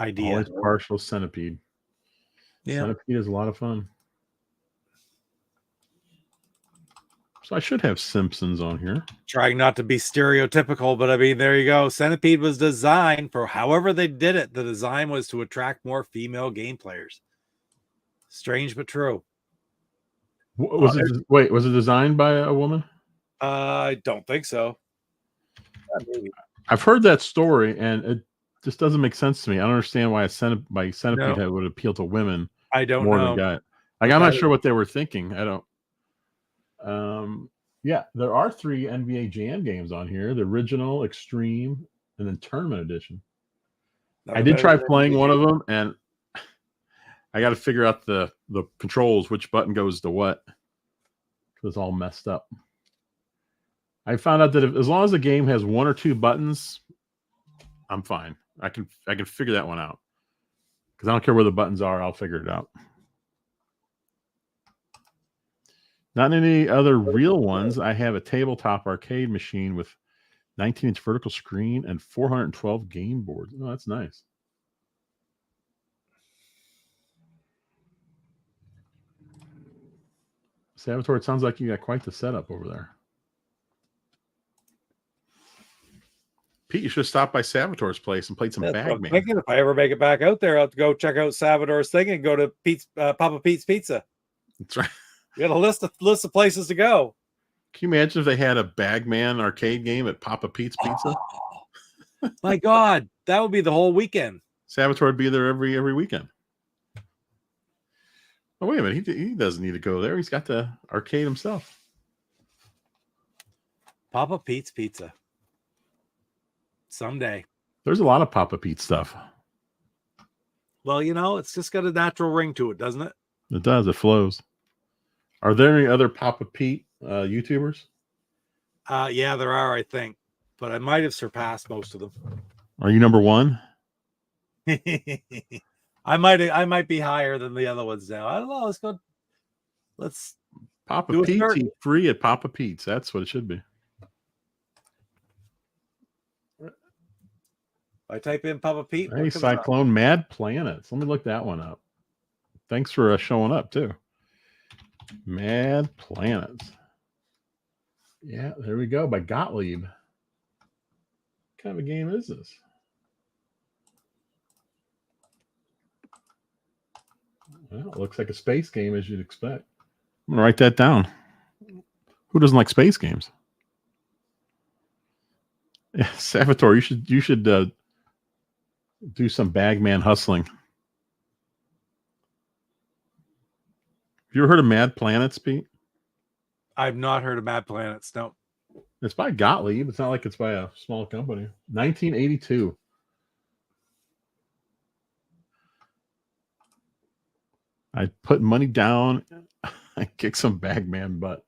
idea. Always partial Centipede. Yeah. Centipede is a lot of fun. So I should have Simpsons on here. Trying not to be stereotypical, but I mean, there you go. Centipede was designed for however they did it. The design was to attract more female game players. Strange but true. Was it designed by a woman? I don't think so. I've heard that story, and it just doesn't make sense to me. I don't understand why Centipede would appeal to women. I don't more know. than guys. Like, I'm not sure what they were thinking. I don't. Yeah, there are 3 NBA Jam games on here: the original, Extreme, and then Tournament Edition. I did try playing one of them, and I got to figure out the controls, which button goes to what. It was all messed up. I found out that as long as the game has 1 or 2 buttons, I'm fine. I can figure that one out. Because I don't care where the buttons are, I'll figure it out. Not any other real ones. I have a tabletop arcade machine with 19-inch vertical screen and 412 game boards. Oh, that's nice. Salvatore, it sounds like you got quite the setup over there. Pete, you should have stopped by Salvatore's place and played some Bagman. Thinking if I ever make it back out there, I'll have to go check out Salvatore's thing and go to Papa Pete's Pizza. That's right. You got a list of places to go. Can you imagine if they had a Bagman arcade game at Papa Pete's Pizza? Oh, my God, that would be the whole weekend. Salvatore would be there every weekend. Oh, wait a minute. He doesn't need to go there. He's got the arcade himself. Papa Pete's Pizza. Someday. There's a lot of Papa Pete stuff. Well, it's just got a natural ring to it, doesn't it? It does. It flows. Are there any other Papa Pete YouTubers? Yeah, there are, I think. But I might have surpassed most of them. Are you number 1? I might be higher than the other ones now. I don't know. Let's Papa Pete's eat free at Papa Pete's. That's what it should be. I type in Papa Pete. Hey, Cyclone Mad Planets. Let me look that one up. Thanks for showing up too. Mad Planets. Yeah, there we go. By Gottlieb. What kind of a game is this? Well, it looks like a space game, as you'd expect. I'm gonna write that down. Who doesn't like space games? Yeah, Salvatore, you should do some Bagman hustling. Have you ever heard of Mad Planets, Pete? I've not heard of Mad Planets. No. It's by Gottlieb. It's not like it's by a small company. 1982. I put money down and kick some Bagman butt.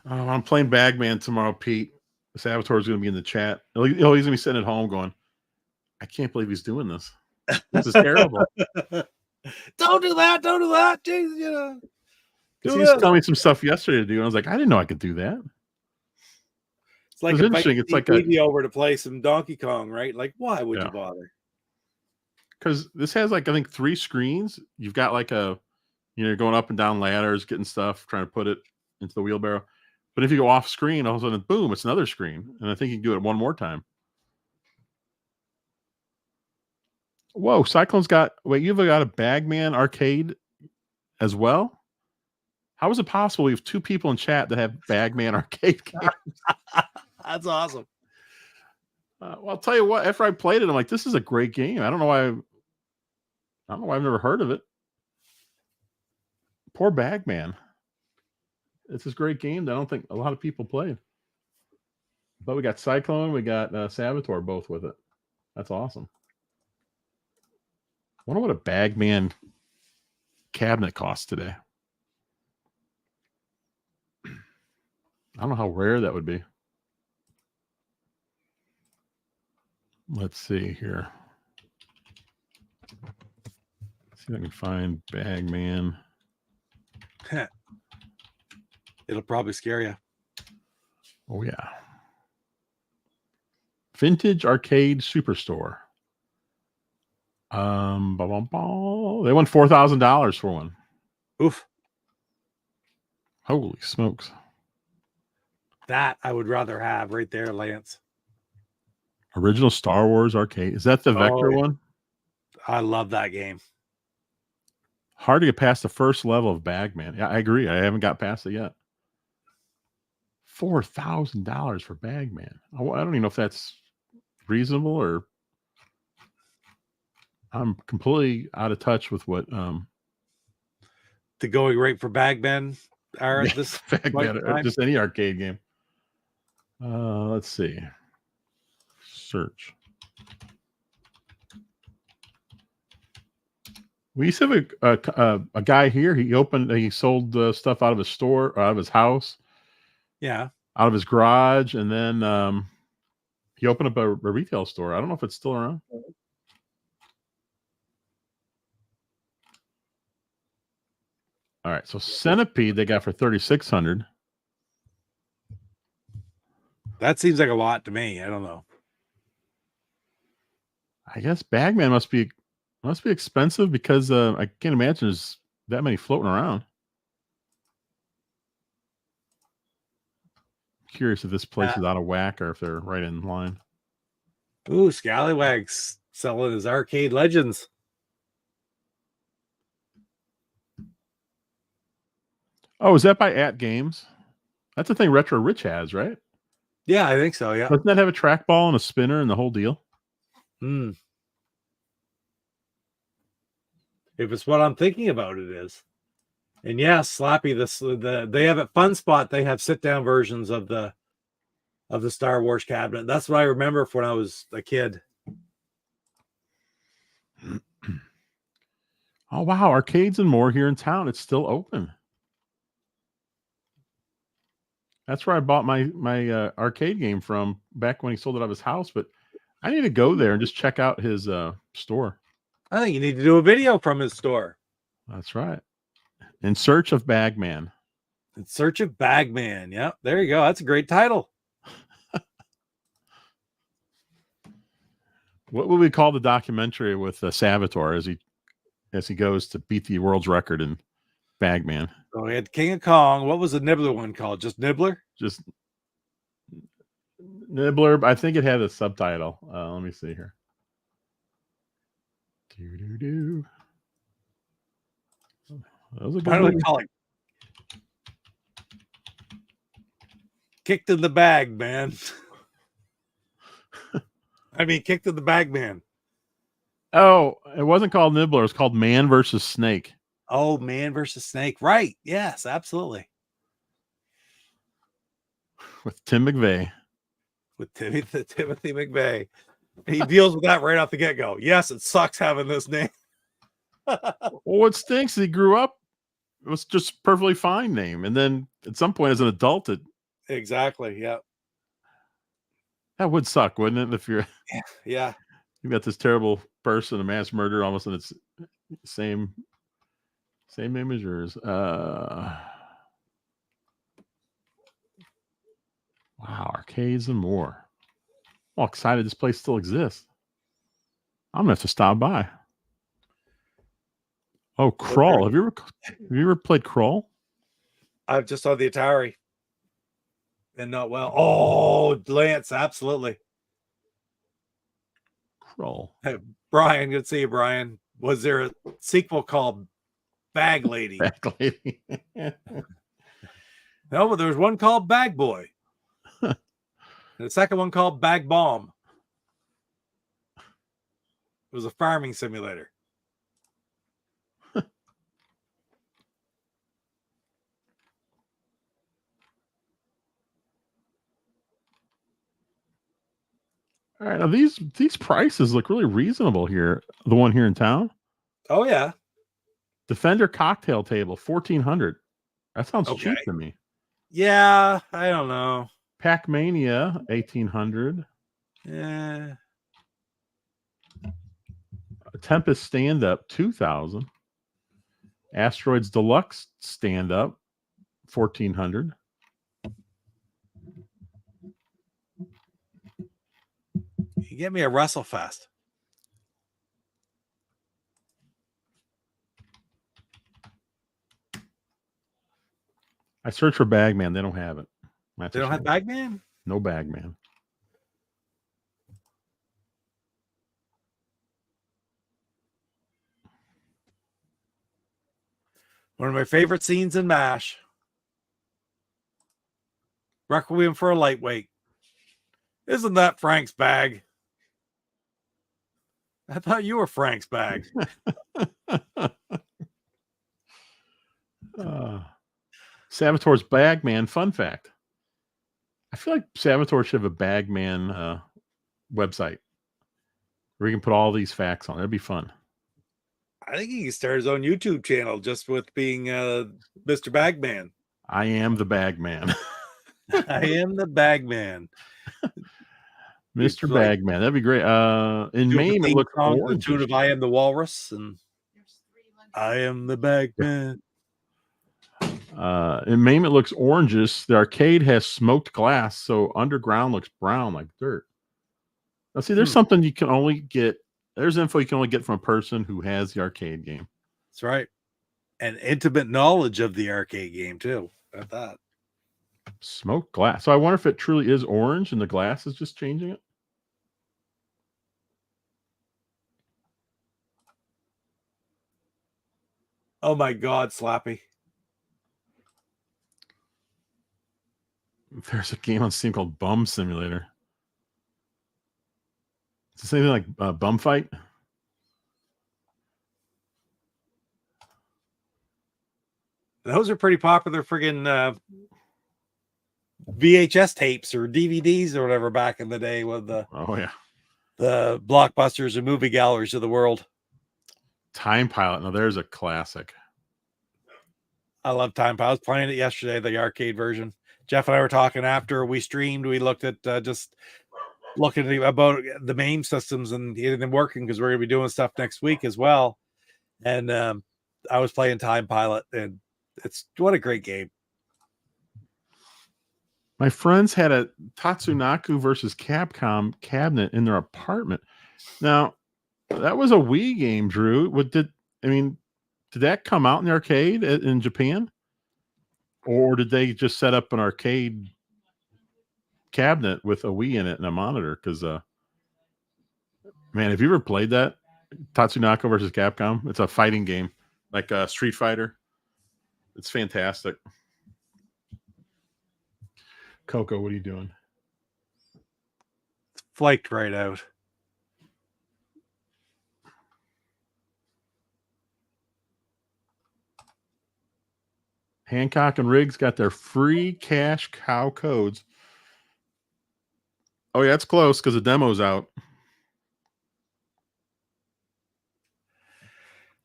Oh, I'm playing Bagman tomorrow, Pete. Salvatore's going to be in the chat. He's going to be sitting at home going, I can't believe he's doing this. This is terrible. Don't do that. Don't do that. Jesus, He was telling me some stuff yesterday to do, and I was like, I didn't know I could do that. It's like interesting. It's like over to play some Donkey Kong, right? Like, why would you bother? Because this has I think 3 screens. You've got you're going up and down ladders, getting stuff, trying to put it into the wheelbarrow. But if you go off screen, all of a sudden, boom, it's another screen. And I think you can do it one more time. Whoa, Cyclone's you've got a Bagman arcade as well? How is it possible we have 2 people in chat that have Bagman arcade games? That's awesome. Well, I'll tell you what, after I played it, I'm like, this is a great game. I don't know why I've never heard of it. Poor Bagman. It's this great game that I don't think a lot of people played. But we got Cyclone, we got Salvatore both with it. That's awesome. I wonder what a Bagman cabinet costs today. I don't know how rare that would be. Let's see here. Let's see if I can find Bagman. It'll probably scare you. Oh, yeah. Vintage Arcade Superstore. They won $4,000 for one. Oof. Holy smokes. That I would rather have right there, Lance. Original Star Wars arcade. Is that the Vector one? I love that game. Hard to get past the first level of Bagman. Yeah, I agree. I haven't got past it yet. $4,000 for Bagman. I don't even know if that's reasonable or I'm completely out of touch with what the going rate for Bagman are at this point in Pac-Man, time? just any arcade game. Let's see. Search. We used to have a guy here. He sold stuff out of his store, out of his house, Yeah. out of his garage, and then he opened up a retail store. I don't know if it's still around. All right, so Centipede they got for 3,600. That seems like a lot to me. I don't know. I guess Bagman must be expensive because I can't imagine there's that many floating around. Curious if this place is out of whack or if they're right in line. Ooh, Scallywag's selling his arcade legends. Oh, is that by At Games? That's the thing Retro Rich has, right? Yeah, I think so. Yeah. Doesn't that have a trackball and a spinner and the whole deal? Hmm. If it's what I'm thinking about, it is. And yeah, Slappy, they have at Fun Spot, they have sit-down versions of the Star Wars cabinet. That's what I remember from when I was a kid. Oh wow, Arcades and More here in town. It's still open. That's where I bought my arcade game from back when he sold it out of his house. But I need to go there and just check out his store. I think you need to do a video from his store. That's right. In Search of Bagman. In Search of Bagman. Yep, there you go. That's a great title. What would we call the documentary with Savitar as he goes to beat the world's record in Bagman? So we had King of Kong. What was the Nibbler one called? Just Nibbler? Just Nibbler. I think it had a subtitle. Let me see here. Do. That was a good Why don't we call it Kicked in the Bag, man? I mean, Kicked in the Bag, man. Oh, it wasn't called Nibbler. It was called Man versus Snake. Oh, Man versus Snake. Right. Yes, absolutely. With Tim McVeigh. With Timothy McVeigh. He deals with that right off the get-go. Yes, it sucks having this name. Well, what stinks is he grew up. It was just perfectly fine name. And then at some point as an adult, Exactly. Yeah. that would suck, wouldn't it? If you're Yeah. you got this terrible person, a mass murderer, almost in its same name as yours. Wow, Arcades and More. I'm all excited this place still exists. I'm gonna have to stop by. Oh, Crawl. Have you ever played Crawl? I've just saw the Atari. And not well. Oh, Lance, absolutely. Crawl. Hey, Brian, good to see you, Brian. Was there a sequel called Bag Lady? Bag Lady. No, but there was one called Bag Boy. And the second one called Bag Bomb. It was a farming simulator. All right, now these prices look really reasonable here. The one here in town, Oh, yeah. Defender cocktail table, 1,400. That sounds cheap Okay. to me. Yeah, I don't know. Pac-Mania, 1,800. Yeah. Tempest stand up, 2,000. Asteroids Deluxe stand up, 1,400. You get me a WrestleFest. I searched for Bagman. They don't have it. They don't have Bagman? No Bagman. One of my favorite scenes in MASH. Requiem for a Lightweight. Isn't that Frank's bag? I thought you were Frank's bag. Saboteur's Bagman fun fact. I feel like Saboteur should have a Bagman website where you can put all these facts on. That'd be fun. I think he can start his own YouTube channel just with being Mr. Bagman. I am the Bagman. I am the Bagman. Mr. Like, Bagman. That'd be great. In Maine, it looks to the orange. tune of I Am the Walrus and I Am the Bagman. In Maine, it looks oranges. The arcade has smoked glass, so underground looks brown like dirt. Now, see, there's something you can only get. There's info you can only get from a person who has the arcade game. That's right. And intimate knowledge of the arcade game, too. At that. Smoked glass. So I wonder if it truly is orange and the glass is just changing it. Oh, my God, Slappy. There's a game on Steam called Bum Simulator. Is this anything like Bum Fight? Those are pretty popular friggin' VHS tapes or DVDs or whatever back in the day with the blockbusters and movie galleries of the world. Time Pilot. Now there's a classic. I love Time Pilot. I was playing it yesterday, the arcade version. Jeff and I were talking after we streamed. We looked at just looking about the MAME systems and getting them working because we're going to be doing stuff next week as well. And I was playing Time Pilot, and what a great game. My friends had a Tatsunoko versus Capcom cabinet in their apartment. Now, that was a Wii game, Drew. Did that come out in the arcade in Japan? Or did they just set up an arcade cabinet with a Wii in it and a monitor? Because, man, have you ever played that? Tatsunoko versus Capcom? It's a fighting game, like Street Fighter. It's fantastic. Coco, what are you doing? Flaked right out. Hancock and Riggs got their free cash cow codes. Oh, yeah, it's close because the demo's out.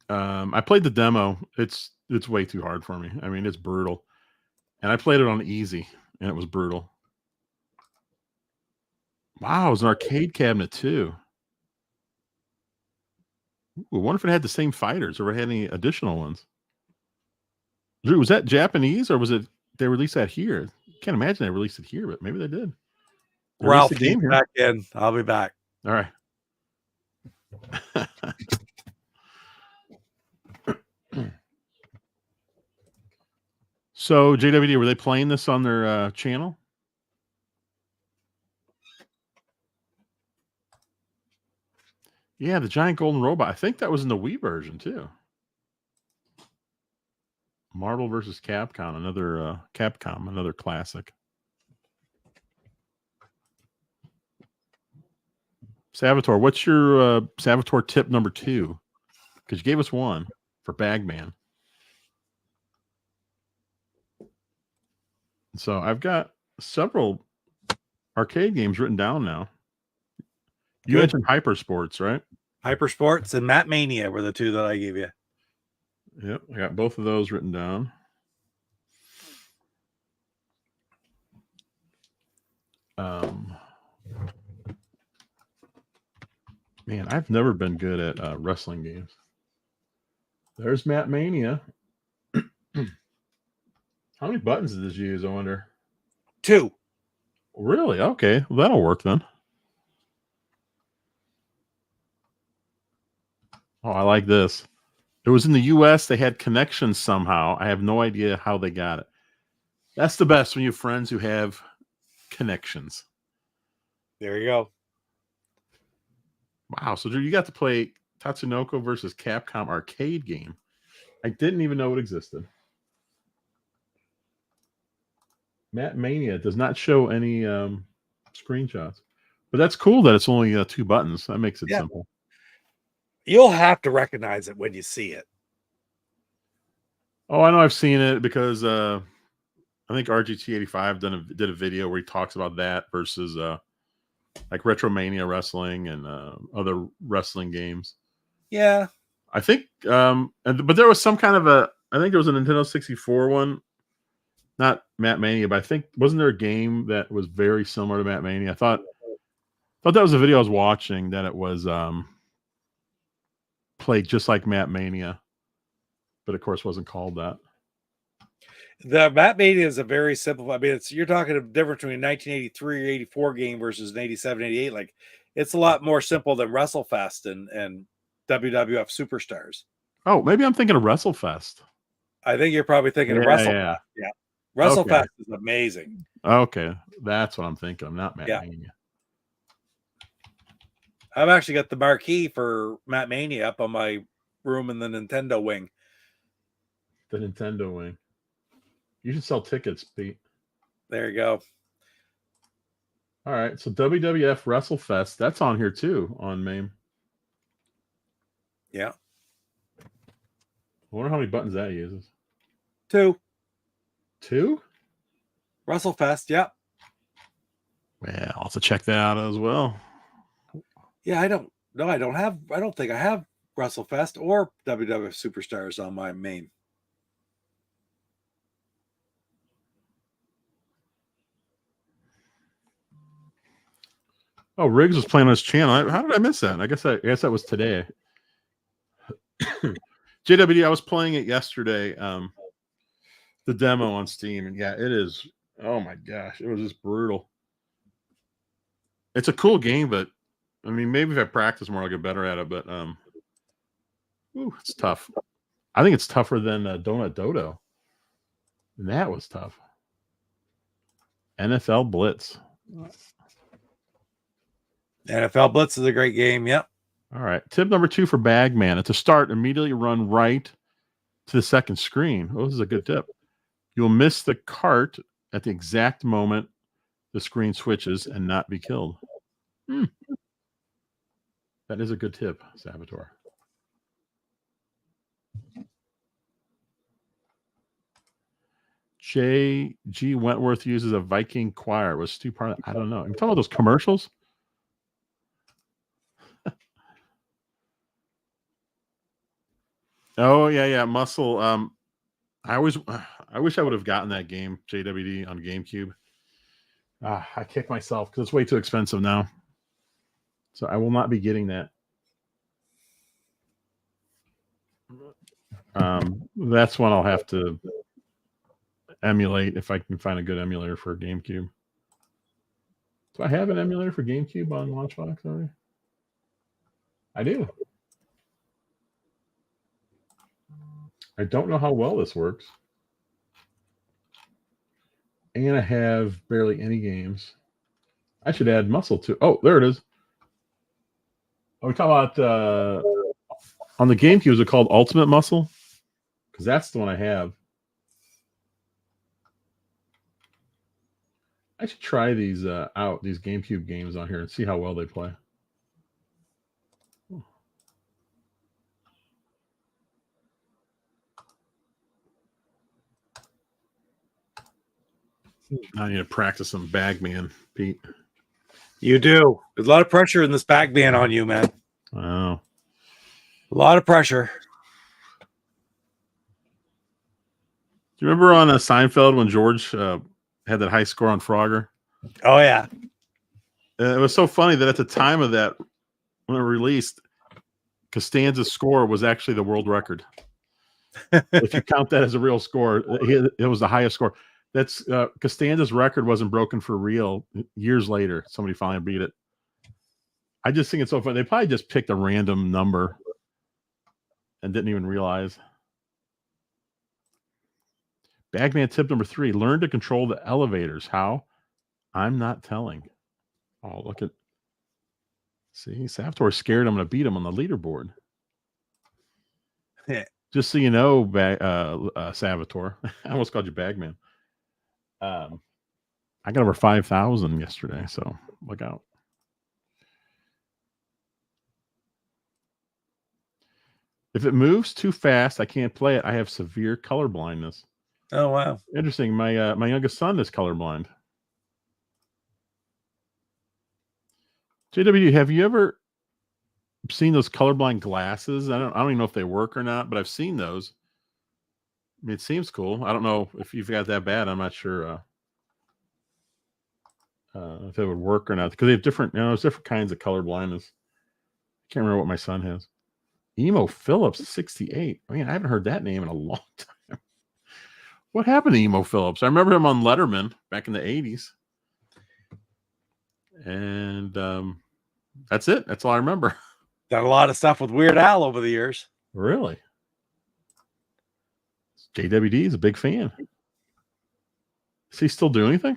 I played the demo. It's way too hard for me. I mean, it's brutal. And I played it on easy, and it was brutal. Wow, it was an arcade cabinet, too. Ooh, I wonder if it had the same fighters or it had any additional ones. Drew, was that Japanese or was it they released that here? Can't imagine they released it here, but maybe they did. Ralph, keep back in. I'll be back. All right. So, JWD, were they playing this on their channel? Yeah, the giant golden robot. I think that was in the Wii version, too. Marvel versus Capcom, another classic. Saboteur, what's your Saboteur tip number 2? Because you gave us one for Bagman. So I've got several arcade games written down now. You mentioned Hyper Sports, right? Hyper Sports and Mat Mania were the two that I gave you. Yep, I got both of those written down. Man, I've never been good at wrestling games. There's Mat Mania. How many buttons did this use, I wonder? 2. Really? Okay. Well, that'll work then. Oh, I like this. It was in the U.S. They had connections somehow. I have no idea how they got it. That's the best when you have friends who have connections. There you go. Wow. So you got to play Tatsunoko versus Capcom arcade game. I didn't even know it existed. Mat Mania does not show any screenshots. But that's cool that it's only 2 buttons. That makes it simple. You'll have to recognize it when you see it. Oh, I know I've seen it because I think RGT85 did a video where he talks about that versus like Retromania wrestling and other wrestling games. Yeah. I think but there was some kind of I think there was a Nintendo 64 one, not Matt Mania, but I think wasn't there a game that was very similar to Matt Mania? I thought that was a video I was watching that it was played just like Matt Mania, but of course wasn't called that. The Map Mania is a very simple. I mean, you're talking a difference between 1983 or 84 game versus an 87, 88. Like, it's a lot more simple than WrestleFest and WWF Superstars. Oh, maybe I'm thinking of WrestleFest. I think you're probably thinking of Yeah, WrestleFest. yeah. Yeah. Okay. WrestleFest is amazing. Okay. That's what I'm thinking of, not Matt Yeah. Mania. I've actually got the marquee for Matt Mania up on my room in the Nintendo wing. The Nintendo wing. You should sell tickets, Pete. There you go. All right. So WWF WrestleFest, that's on here too on MAME. Yeah. I wonder how many buttons that uses. 2. 2? WrestleFest, yeah. Well, I'll have to check that out as well. Yeah, I don't think I have WrestleFest or WWF Superstars on my main. Oh, Riggs was playing on his channel. How did I miss that? I guess that was today. JWD, I was playing it yesterday. The demo on Steam, and yeah, it is. Oh my gosh, it was just brutal. It's a cool game, but I mean, maybe if I practice more, I'll get better at it. But it's tough. I think it's tougher than Donut Dodo, and that was tough. NFL Blitz. NFL Blitz is a great game. Yep. All right. Tip number 2 for Bagman. At the start, immediately run right to the second screen. Oh, this is a good tip. You'll miss the cart at the exact moment the screen switches and not be killed. That is a good tip, Saboteur. J.G. Wentworth uses a Viking choir. Was Stu part of that? I don't know. You talking about those commercials? Oh, yeah. Muscle. I wish I would have gotten that game, JWD, on GameCube. I kick myself because it's way too expensive now. So I will not be getting that. That's one I'll have to emulate if I can find a good emulator for GameCube. Do I have an emulator for GameCube on Launchbox already? I do. I don't know how well this works. And I have barely any games. I should add Muscle to. Oh, there it is. Are we talking about on the GameCube? Is it called Ultimate Muscle? Because that's the one I have. I should try these out, these GameCube games on here, and see how well they play. I need to practice some Bagman, Pete. You do. There's a lot of pressure in this Pac-Man on you, man. Oh. A lot of pressure. Do you remember on Seinfeld when George had that high score on Frogger? Oh, yeah. It was so funny that at the time of that, when it released, Costanza's score was actually the world record. If you count that as a real score, it was the highest score. That's Costanza's record wasn't broken for real. Years later, somebody finally beat it. I just think it's so funny. They probably just picked a random number and didn't even realize. Bagman tip number 3: learn to control the elevators. How? I'm not telling. Oh, look at. See, Saboteur's scared I'm going to beat him on the leaderboard. Just so you know, Saboteur. I almost called you Bagman. I got over 5,000 yesterday, so look out. If it moves too fast, I can't play it. I have severe color blindness. Oh wow. Interesting. My youngest son is colorblind. JW, have you ever seen those colorblind glasses? I don't even know if they work or not, but I've seen those. I mean, it seems cool. I don't know if you've got that bad. I'm not sure if it would work or not, because they have different, there's different kinds of color blindness. I can't remember what my son has. Emo Phillips, 68. I mean, I haven't heard that name in a long time. What happened to Emo Phillips? I remember him on Letterman back in the 80s. And that's it. That's all I remember. Done a lot of stuff with Weird Al over the years. Really? JWD is a big fan. Does he still do anything?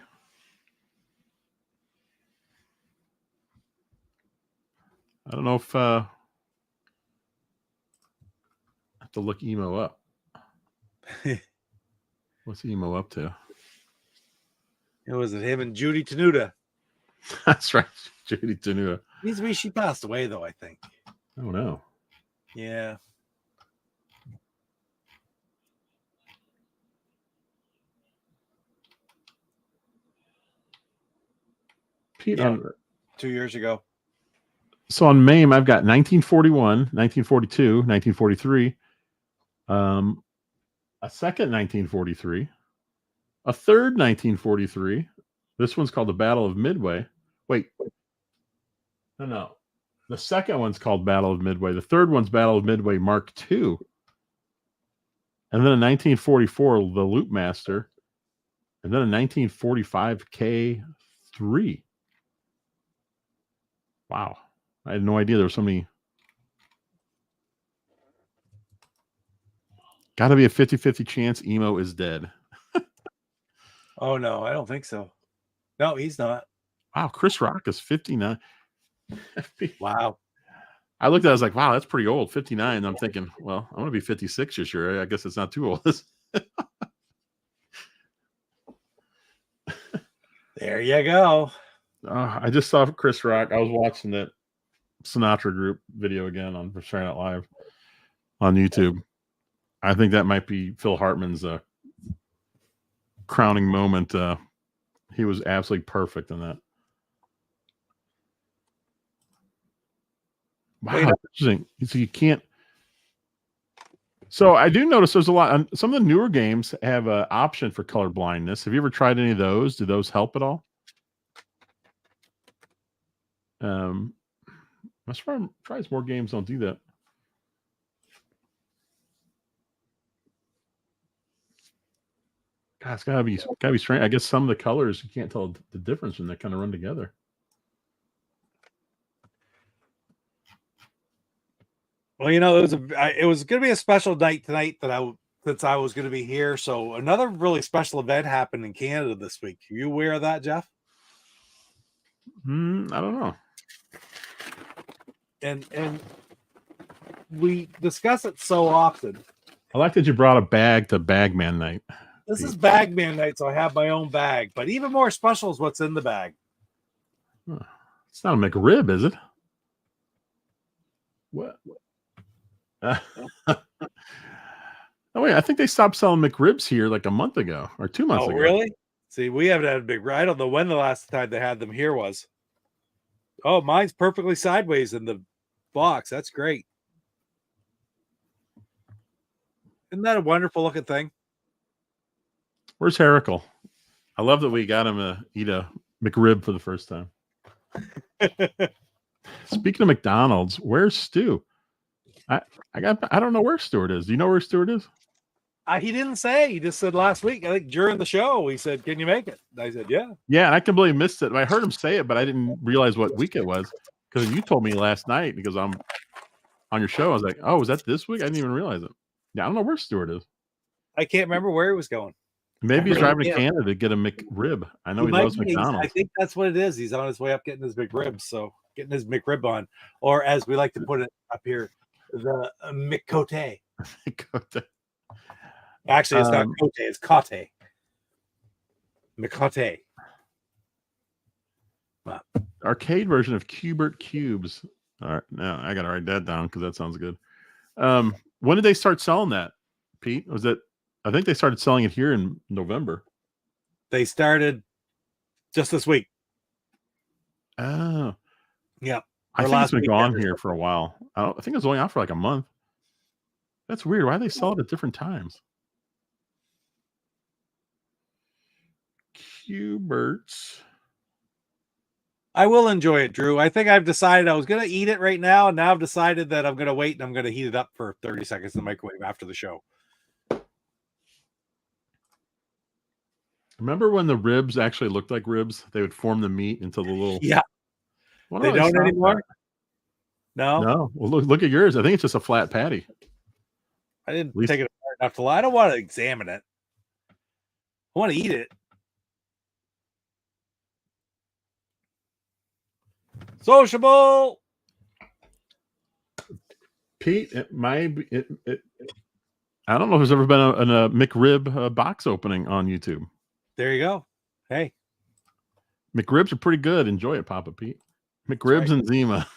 I don't know if I have to look Emo up. What's Emo up to? It was him and Judy Tenuta. That's right, Judy Tenuta. She passed away though, I think. Oh no. Yeah. Pete, Yeah. 2 years ago. So on MAME, I've got 1941, 1942, 1943, a second 1943, a third 1943. This one's called the Battle of Midway. Wait. No. The second one's called Battle of Midway. The third one's Battle of Midway Mark II. And then in 1944, the Loopmaster. And then in 1945, K3. Wow. I had no idea there were so many. Got to be a 50-50 chance Emo is dead. Oh, no, I don't think so. No, he's not. Wow, Chris Rock is 59. Wow. I looked at it, I was like, wow, that's pretty old, 59. And I'm thinking, well, I'm going to be 56 this year. I guess it's not too old. There you go. I just saw Chris Rock. I was watching that Sinatra Group video again on Saturday Night Live on YouTube. I think that might be Phil Hartman's crowning moment. He was absolutely perfect in that. Wow, interesting. So you can't. So I do notice there's a lot. Some of the newer games have an option for color blindness. Have you ever tried any of those? Do those help at all? I'm surprised more games don't do that. God, it's gotta be strange. I guess some of the colors you can't tell the difference when they kind of run together. Well, it was going to be a special night tonight since I was going to be here. So another really special event happened in Canada this week. Are you aware of that, Jeff? I don't know. And we discuss it so often. I like that you brought a bag to Bagman night. This is Bagman night, so I have my own bag. But even more special is what's in the bag. It's not a McRib, is it? What? Oh wait, I think they stopped selling McRibs here like a month ago or 2 months ago. Oh, really? See, we haven't had a big. I don't know when the last time they had them here was. Oh, mine's perfectly sideways in the box. That's great. Isn't that a wonderful looking thing? Where's Herrickle? I love that we got him to eat a McRib for the first time. Speaking of McDonald's, where's Stu? I don't know where Stuart is. Do you know where Stuart is? He didn't say. He just said last week. I think during the show, he said, "Can you make it?" I said, "Yeah." Yeah, and I completely missed it. I heard him say it, but I didn't realize what week it was because you told me last night because I'm on your show. I was like, "Oh, was that this week?" I didn't even realize it. Yeah, I don't know where Stuart is. I can't remember where he was going. Maybe he's driving to Canada to get a McRib. I know he loves McDonald's. I think that's what it is. He's on his way up getting his McRib. So getting his McRib on, or as we like to put it up here, the McCote. Actually, it's not Cote, it's Cote. McCote. Wow. Arcade version of Cubert Cubes. All right, now I got to write that down because that sounds good. When did they start selling that, Pete? Was it? I think they started selling it here in November. They started just this week. Oh, Yep. I Or think it's last been weekend gone or here for a something. while. I think it was only out for like a month. That's weird. Why do they sell it at different times? Cuberts. I will enjoy it, Drew. I think I've decided I was going to eat it right now, and now I've decided that I'm going to wait and I'm going to heat it up for 30 seconds in the microwave after the show. Remember when the ribs actually looked like ribs? They would form the meat into the little. Yeah. Why They don't don't stop anymore? that? No? No. Well, look at yours. I think it's just a flat patty. I didn't At least take it apart enough to lie. I don't want to examine it. I want to eat it. Sociable. Pete, it might be, I don't know if there's ever been a McRib box opening on YouTube. There you go. Hey. McRibs are pretty good. Enjoy it, Papa Pete. McRibs right. and Zima.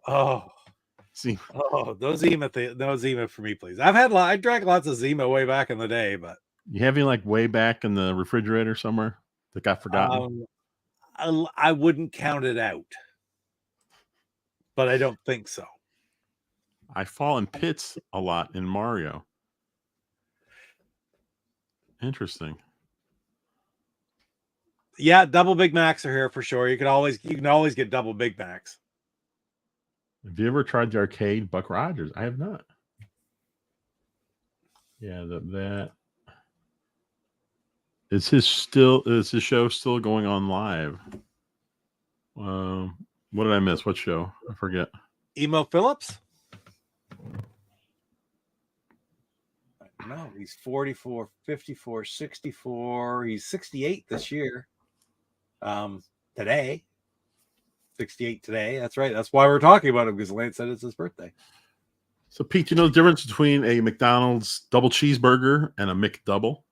Oh. See, those Zima for me, please. I drank lots of Zima way back in the day, but you have any like way back in the refrigerator somewhere that got forgotten? I wouldn't count it out, but I don't think so. I fall in pits a lot in Mario. Interesting. Yeah, double Big Macs are here for sure. You can always get double Big Macs. Have you ever tried the arcade Buck Rogers? I have not. Yeah, that is his show still going on live? What did I miss? What show? I forget. Emo Phillips? No, he's 44, 54, 64. He's 68 this year. Today. 68 today. That's right. That's why we're talking about him, because Lance said it's his birthday. So, Pete, you know the difference between a McDonald's double cheeseburger and a McDouble?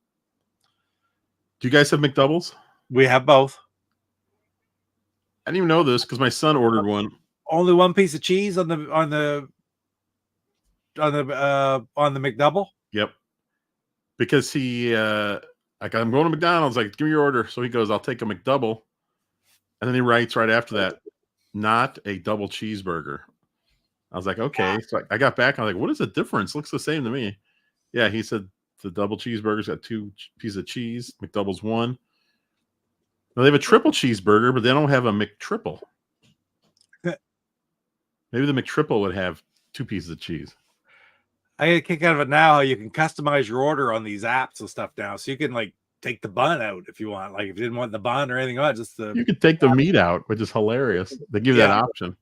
Do you guys have McDoubles? We have both. I didn't even know this because my son ordered one. Only one piece of cheese on the McDouble? Yep. Because he like, I'm going to McDonald's, like, give me your order. So he goes, I'll take a McDouble. And then he writes right after that, not a double cheeseburger. I was like, okay. So I got back. I was like, what is the difference? Looks the same to me. Yeah, he said the double cheeseburger's got 2 pieces of cheese. McDouble's 1. Now they have a triple cheeseburger, but they don't have a McTriple. Maybe the McTriple would have 2 pieces of cheese. I get a kick out of it now how you can customize your order on these apps and stuff now. So you can like take the bun out if you want. Like if you didn't want the bun or anything on, just the You could take the meat out, which is hilarious. They give you that option.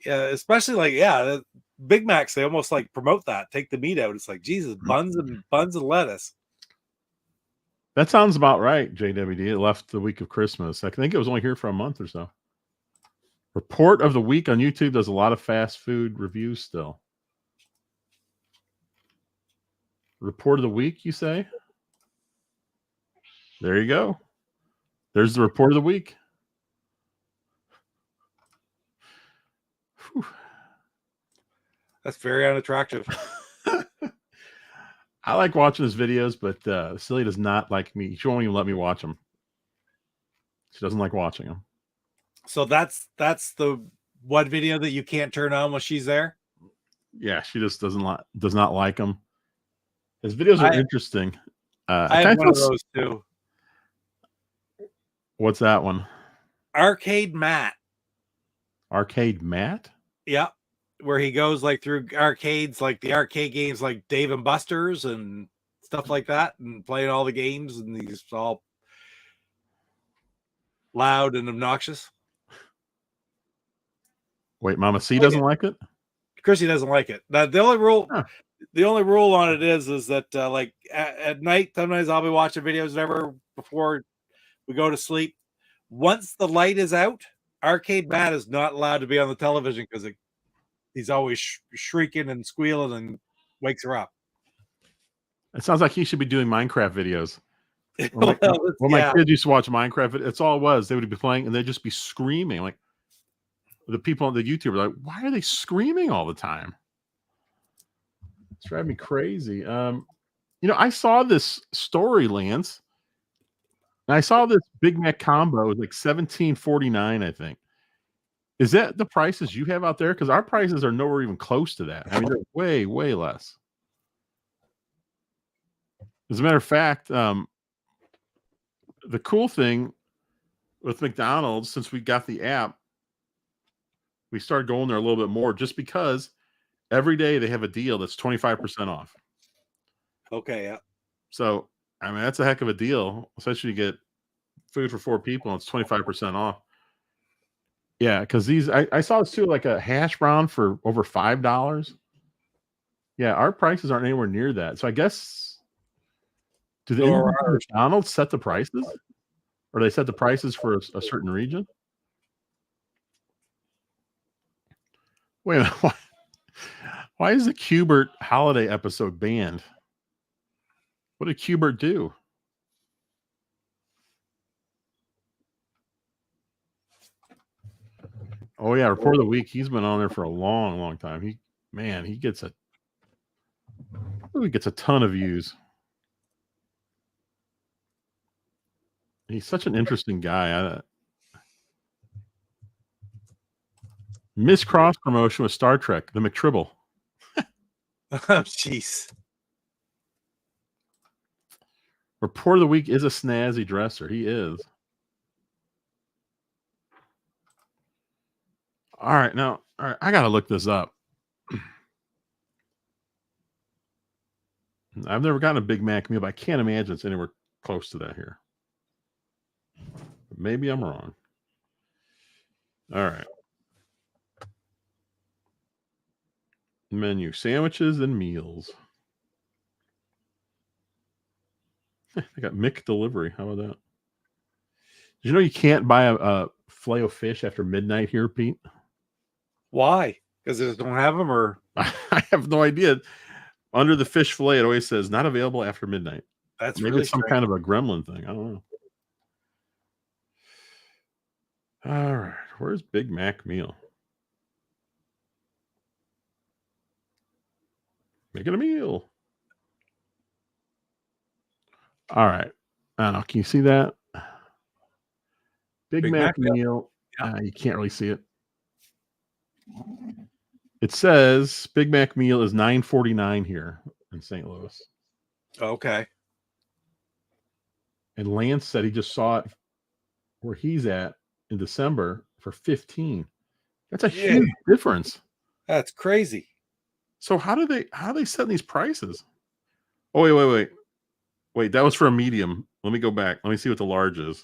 Yeah, especially like the Big Macs, they almost like promote that. Take the meat out. It's like Jesus, buns and lettuce. That sounds about right, JWD. It left the week of Christmas. I think it was only here for a month or so. Report of the week on YouTube does a lot of fast food reviews still. Report of the week, you say? There you go. There's the report of the week. Whew. That's very unattractive. I like watching his videos, but Silly does not like me. She won't even let me watch them. She doesn't like watching them. So that's the one video that you can't turn on when she's there. Yeah, she just does not like them. His videos are interesting. I have one of those too. What's that one? Arcade Matt. Arcade Matt? Yeah. Where he goes like through arcades, like the arcade games like Dave and Buster's and stuff like that, and playing all the games, and he's all loud and obnoxious. Wait, Mama C doesn't like it? Chrissy doesn't like it. Now, the only rule on it is that like at night, sometimes I'll be watching videos whatever before we go to sleep. Once the light is out, Arcade Matt is not allowed to be on the television because he's always shrieking and squealing and wakes her up. It sounds like he should be doing Minecraft videos. When my kids used to watch Minecraft, it's all it was. They would be playing and they'd just be screaming. Like the people on the YouTube are like, why are they screaming all the time? It's driving me crazy. I saw this story, Lance. And I saw this Big Mac combo was like $17.49, I think. Is that the prices you have out there? Because our prices are nowhere even close to that. I mean, they're way, way less. As a matter of fact, the cool thing with McDonald's, since we got the app, we started going there a little bit more just because every day they have a deal that's 25% off. Okay, yeah. So, I mean, that's a heck of a deal, especially you get food for 4 people and it's 25% off. Yeah, because I saw this too, like a hash brown for over $5. Yeah, our prices aren't anywhere near that. So I guess do the Or individual McDonald's set the prices? Or they set the prices for a certain region? Wait a minute. Why is the Cubert holiday episode banned? What did Cubert do? Oh yeah, report of the week. He's been on there for a long, long time. He gets a ton of views. He's such an interesting guy. Miss Cross promotion with Star Trek, the McTribble. jeez. Report of the week is a snazzy dresser. He is. All right, I gotta look this up. I've never gotten a Big Mac meal, but I can't imagine it's anywhere close to that here. Maybe I'm wrong. All right. Menu: sandwiches and meals. I got Mick delivery. How about that? Did you know you can't buy a filet of fish after midnight here, Pete? Why? Because they don't have them, or I have no idea. Under the fish fillet, it always says not available after midnight. that's Maybe really it's some strange. kind of a gremlin thing. I don't know. All right, where's Big Mac meal? Making a meal. All right. I don't know. Can you see that? Big Mac meal. Yeah. You can't really see it. It says Big Mac meal is $9.49 here in St. Louis. Okay. And Lance said he just saw it where he's at in December for $15. That's a huge difference. That's crazy. So how do they set these prices? Oh, wait, that was for a medium. Let me go back. Let me see what the large is.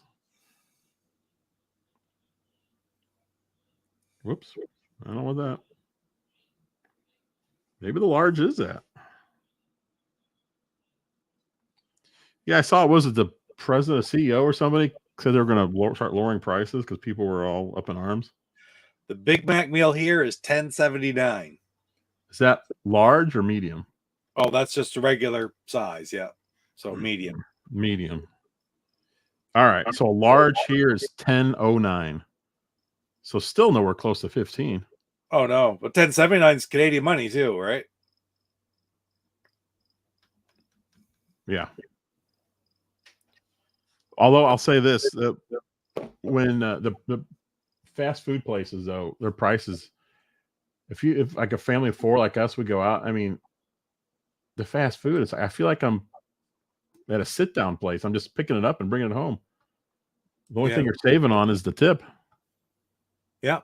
Whoops. I don't know what that. Maybe the large is that. Yeah, I saw it. Was it the president, CEO, or somebody said they were going to start lowering prices because people were all up in arms? The Big Mac meal here is $10.79. Is that large or medium? Oh, that's just a regular size. Yeah. So medium. Medium. All right. So a large here is $10.09. So still nowhere close to 15. Oh no, but $10.79 is Canadian money too, right? Yeah. Although I'll say this, when the fast food places, though, their prices, if like a family of 4 like us would go out, I mean, the fast food is, I feel like I'm at a sit down place. I'm just picking it up and bringing it home. The only thing you're saving on is the tip. Yeah.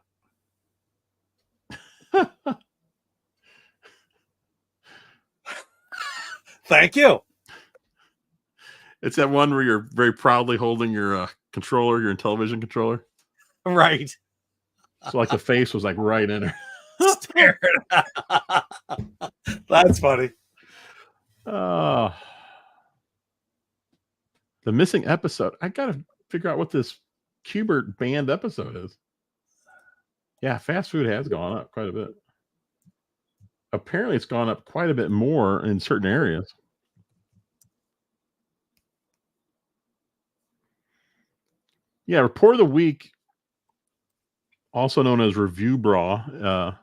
Thank you. It's that one where you're very proudly holding your controller, your television controller. Right. So like the face was like right in her. That's funny. The missing episode. I gotta figure out what this Cubert banned episode is. Yeah, fast food has gone up quite a bit. Apparently, it's gone up quite a bit more in certain areas. Yeah, report of the week, also known as Review Bra,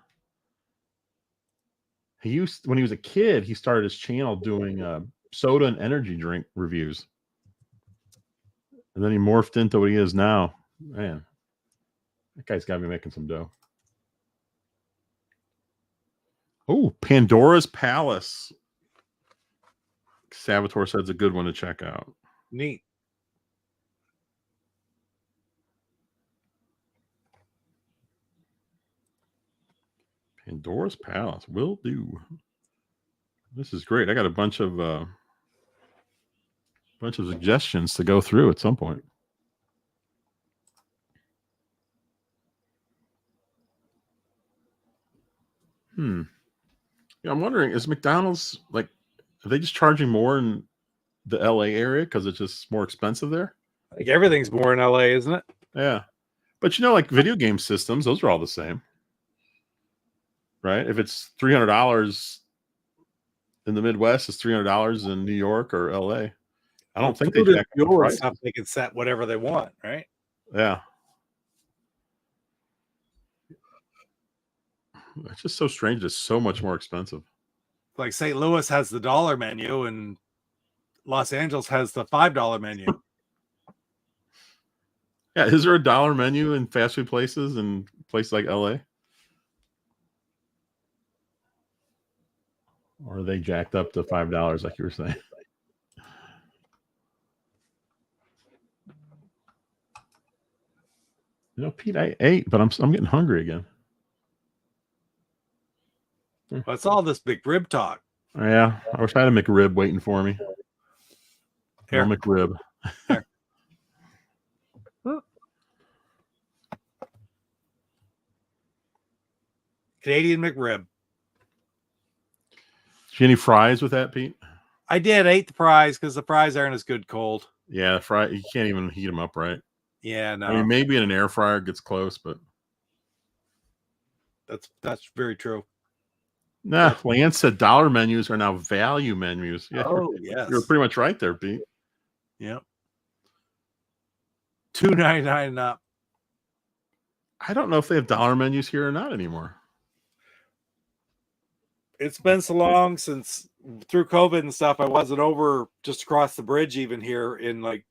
when he was a kid, he started his channel doing soda and energy drink reviews. And then he morphed into what he is now. Man, that guy's got to be making some dough. Oh, Pandora's Palace. Salvatore said it's a good one to check out. Neat. Pandora's Palace will do. This is great. I got a bunch of suggestions to go through at some point. Yeah, I'm wondering, is McDonald's like, are they just charging more in the LA area because it's just more expensive there? Like everything's more in LA, isn't it? Yeah. But like video game systems, those are all the same. Right? If it's $300 in the Midwest, it's $300 in New York or LA. I don't think they jack up the prices. Stuff they can set whatever they want, right? Yeah. It's just so strange. It's so much more expensive. Like St. Louis has the $1 menu and Los Angeles has the $5 menu. Yeah, is there a $1 menu in fast food places in places like LA? Or are they jacked up to $5 like you were saying? Pete, I ate, but I'm getting hungry again. Well, it's all this big rib talk. Yeah, I wish I had a McRib waiting for me. Here. No McRib. Here. Canadian McRib. Did you any fries with that, Pete? I did. I ate the fries because the fries aren't as good cold. Yeah, you can't even heat them up right. Yeah, no. I mean, maybe in an air fryer it gets close, but that's very true. Nah, Lance said dollar menus are now value menus. Yeah, yes. You're pretty much right there, Pete. Yep. $2.99 up. I don't know if they have dollar menus here or not anymore. It's been so long since through COVID and stuff, I wasn't over just across the bridge even here in like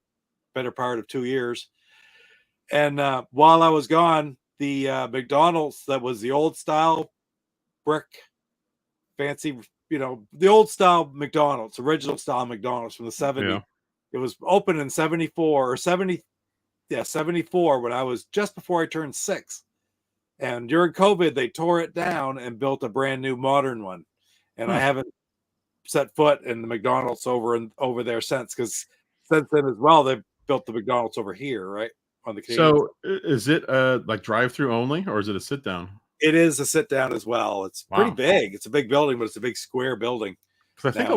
better part of 2 years. And while I was gone, the McDonald's that was the old style brick, fancy, the old style McDonald's, original style McDonald's from the 70s. Yeah. It was open in 74 or 70. Yeah, 74 when I was just before I turned 6. And during COVID, they tore it down and built a brand new modern one. And I haven't set foot in the McDonald's over there since, because since then as well, they've built the McDonald's over here, right? On the Canadian So is it like drive-through only, or is it a sit down? It is a sit down as well. It's pretty big. It's a big building, but it's a big square building. Because I think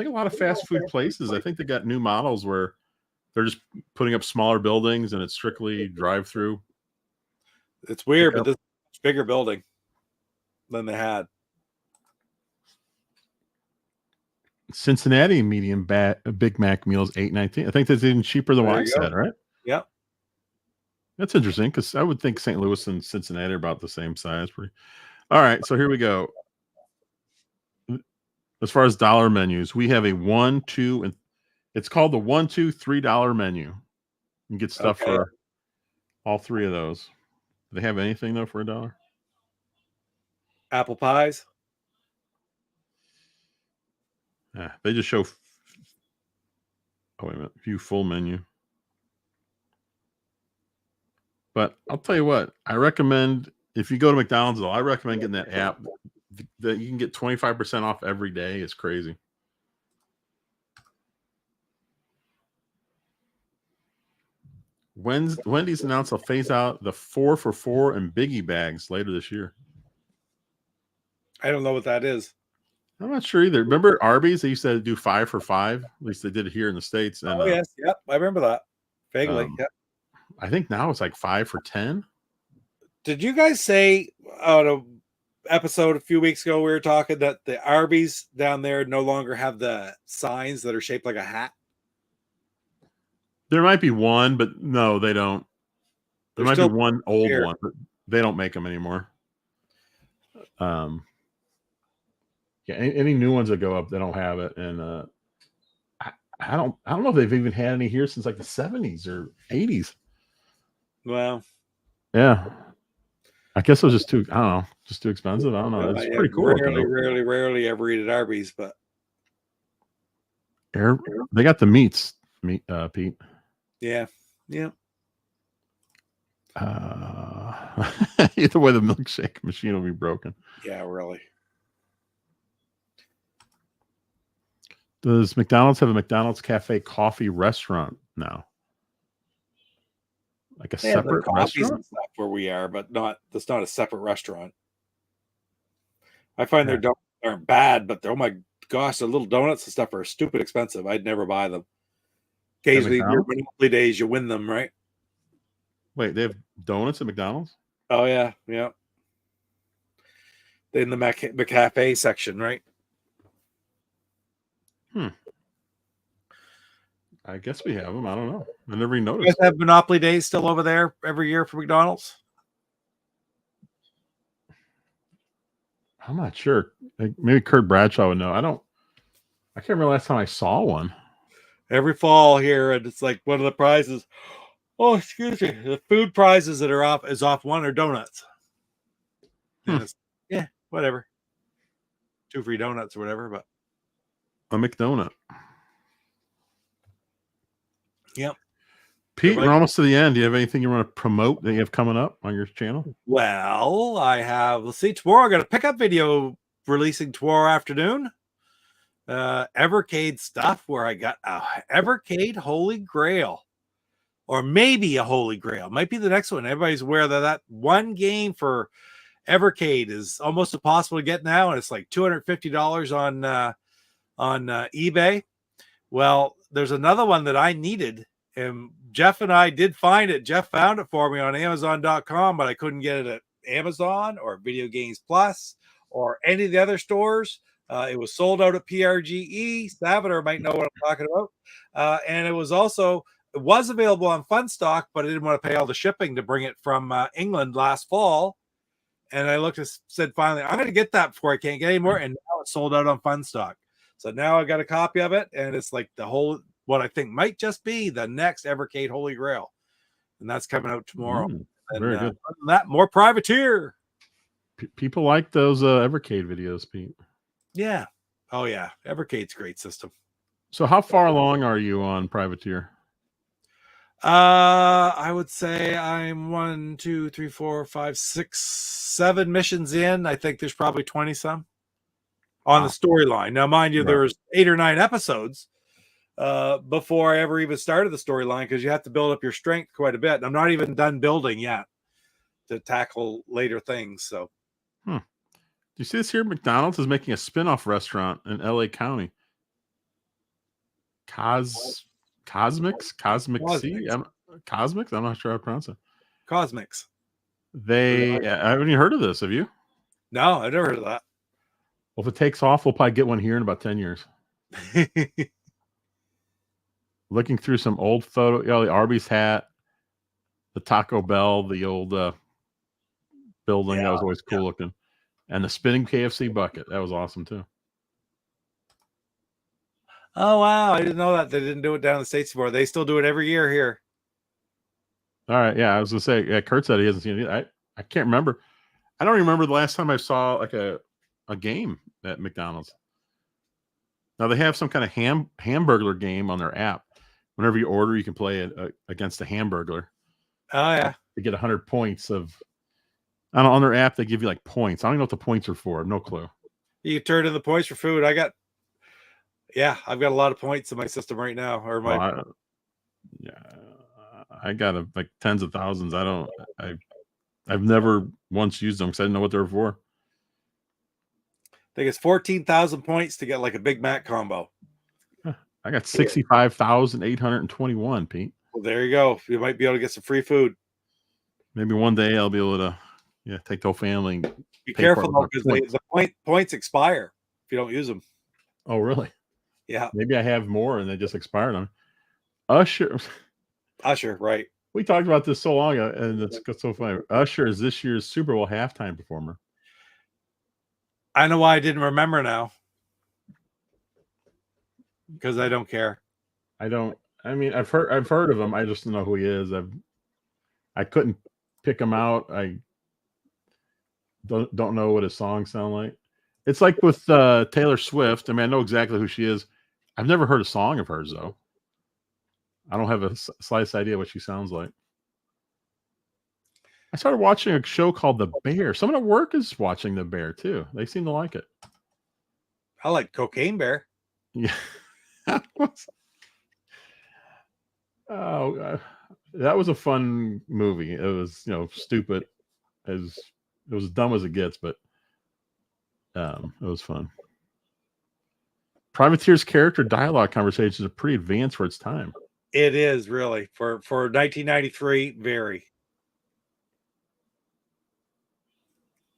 a lot of fast food places, I think they got new models where they're just putting up smaller buildings and it's strictly drive-through. It's weird, but this is a much bigger building than they had. Cincinnati medium Big Mac meal is $8.19. I think that's even cheaper than what I said, right? Yep. That's interesting because I would think St. Louis and Cincinnati are about the same size. All right, so here we go. As far as dollar menus, we have a $1, $2, and it's called the $1, $2, $3 menu. You can get stuff for all three of those. Do they have anything though for $1? Apple pies. Yeah, they just show. Oh wait a minute, view full menu. But I'll tell you what, I recommend if you go to McDonald's, though, I recommend getting that app that you can get 25% off every day. It's crazy. Wendy's announced they'll phase out the 4 for $4 and Biggie bags later this year. I don't know what that is. I'm not sure either. Remember Arby's? They used to do 5 for $5. At least they did it here in the States. And, yes, yep, I remember that vaguely. Yep. I think now it's like 5 for $10. Did you guys say on an episode a few weeks ago we were talking that the Arby's down there no longer have the signs that are shaped like a hat? There might be one, but no, they don't. There might be one old one, but they don't make them anymore. Yeah, any new ones that go up, they don't have it, and I don't know if they've even had any here since like the 70s or 80s. Well, Yeah, I guess it was just too. I don't know, just too expensive. I don't know. It's I pretty cool looking though. rarely ever eat at Arby's, but Air, they got the meats, Pete. yeah, yeah. Either way, the milkshake machine will be broken. Yeah, really. Does McDonald's have a McDonald's cafe coffee restaurant now? Like a separate restaurant? And stuff where we are, but that's not a separate restaurant. I find their donuts aren't bad, but oh my gosh, the little donuts and stuff are stupid expensive. I'd never buy them. Occasionally, your Monopoly days, you win them, right? Wait, they have donuts at McDonald's? Oh yeah, yeah. In the McCafe section, right? I guess we have them. I don't know. I never even noticed. You guys have Monopoly days still over there every year for McDonald's? I'm not sure. Maybe Kurt Bradshaw would know. I can't remember the last time I saw one. Every fall here, and it's like one of the prizes. Oh, excuse me. The food prizes that are off one are donuts. Yeah, whatever. 2 free donuts or whatever, but a McDonut. Yep. Pete, we're almost to the end. Do you have anything you want to promote that you have coming up on your channel? Well, I have, let's see, tomorrow I got a pickup video releasing tomorrow afternoon. Evercade stuff where I got a Evercade Holy Grail. Or maybe a Holy Grail. Might be the next one. Everybody's aware that one game for Evercade is almost impossible to get now, and it's like $250 on eBay. Well, there's another one that I needed, and Jeff and I did find it. Jeff found it for me on Amazon.com, but I couldn't get it at Amazon or Video Games Plus or any of the other stores. It was sold out at PRGE. Savater might know what I'm talking about. And it was available on Fun Stock, but I didn't want to pay all the shipping to bring it from England last fall. And I looked and said, finally, I'm going to get that before I can't get any more. And now it's sold out on Fun Stock. So now I got a copy of it, and it's like what I think might just be the next Evercade Holy Grail. And that's coming out tomorrow. Very good. Other than that, more Privateer. People like those Evercade videos, Pete. Yeah. Oh, yeah. Evercade's a great system. So how far along are you on Privateer? I would say I'm 1, 2, 3, 4, 5, 6, 7 missions in. I think there's probably 20 some on the storyline. Now, mind you, there was 8 or 9 episodes before I ever even started the storyline, because you have to build up your strength quite a bit. And I'm not even done building yet to tackle later things. So, do you see this here? McDonald's is making a spin-off restaurant in LA County. Cosmics. I'm not sure how to pronounce it. Cosmics. I haven't even heard of this. Have you? No, I've never heard of that. Well, if it takes off, we'll probably get one here in about 10 years. Looking through some old photo, the Arby's hat, the Taco Bell, the old building that was always cool looking, and the spinning KFC bucket. That was awesome too. Oh, wow. I didn't know that. They didn't do it down in the States before. They still do it every year here. All right. Yeah, I was going to say, Kurt said he hasn't seen it. I can't remember. I don't remember the last time I saw like a game at McDonald's. Now they have some kind of hamburglar game on their app. Whenever you order, you can play it against a hamburglar. Oh, yeah. They get 100 points of... I don't know, on their app, they give you like points. I don't even know what the points are for. No clue. You can turn in the points for food. I've got a lot of points in my system right now. Or I got like tens of thousands. I've never once used them because I didn't know what they were for. I think it's 14,000 points to get like a Big Mac combo. I got 65,821, Pete. Well, there you go. You might be able to get some free food. Maybe one day I'll be able to take the whole family. And be careful though, because the points expire if you don't use them. Oh, really? Yeah. Maybe I have more and they just expired on Usher, right. We talked about this so long ago, and it's so funny. Usher is this year's Super Bowl halftime performer. I know why I didn't remember now. Because I don't care. I mean, I've heard of him. I just don't know who he is. I couldn't pick him out. I don't know what his songs sound like. It's like with Taylor Swift. I mean, I know exactly who she is. I've never heard a song of hers though. I don't have a slightest idea what she sounds like. I started watching a show called The Bear. Someone at work is watching The Bear too. They seem to like it. I like Cocaine Bear. Yeah. Oh, that was a fun movie. It was, stupid as it was dumb as it gets, but it was fun. Privateer's character dialogue conversations are pretty advanced for its time. It is really for 1993. Very.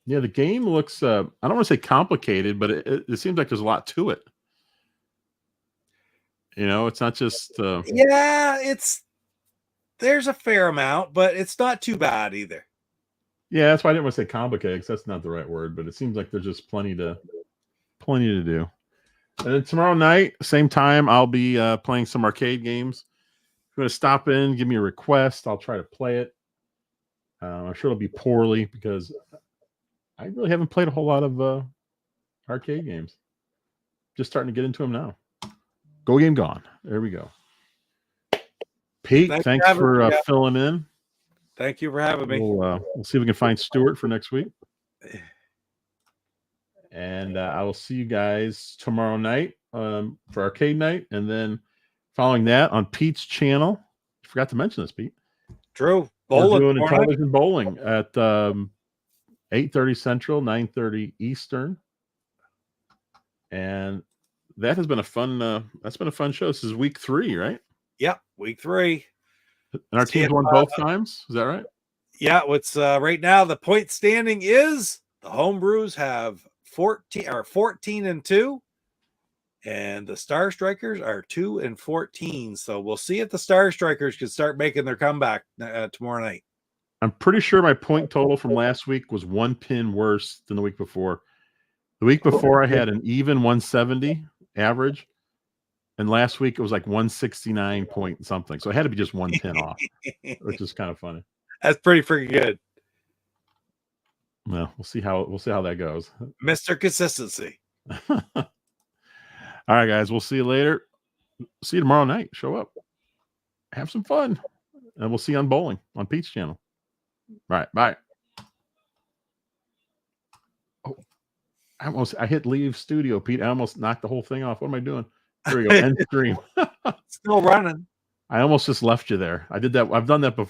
Yeah, the game looks. I don't want to say complicated, but it seems like there's a lot to it. It's not just. Yeah, there's a fair amount, but it's not too bad either. Yeah, that's why I didn't want to say complicated, because that's not the right word. But it seems like there's just plenty to do. And then tomorrow night, same time, I'll be playing some arcade games. If you want to stop in, give me a request. I'll try to play it. I'm sure it'll be poorly because I really haven't played a whole lot of arcade games. Just starting to get into them now. Go Game Gone. There we go. Pete, thanks for filling in. Thank you for having me. We'll see if we can find Stuart for next week. And I will see you guys tomorrow night for arcade night. And then following that on Pete's channel. I forgot to mention this, Pete. True. We're doing a television bowling at 8:30 Central, 9:30 Eastern. And that has been a fun show. This is week 3, right? Yep, week 3. And our team's won both times. Is that right? Yeah, what's right now the point standing is the Homebrews have 14-2, and the Star Strikers are 2-14. So we'll see if the Star Strikers can start making their comeback tomorrow night. I'm pretty sure my point total from last week was 1 pin worse than the week before. The week before I had an even 170 average, and last week it was like 169 point something. So it had to be just 1 pin off, which is kind of funny. That's pretty freaking good. Well, we'll see how that goes. Mr. Consistency. All right, guys. We'll see you later. See you tomorrow night. Show up. Have some fun. And we'll see you on bowling on Pete's channel. All right. Bye. Oh, I hit leave studio, Pete. I almost knocked the whole thing off. What am I doing? There we go. End stream. Still running. I almost just left you there. I did that. I've done that before.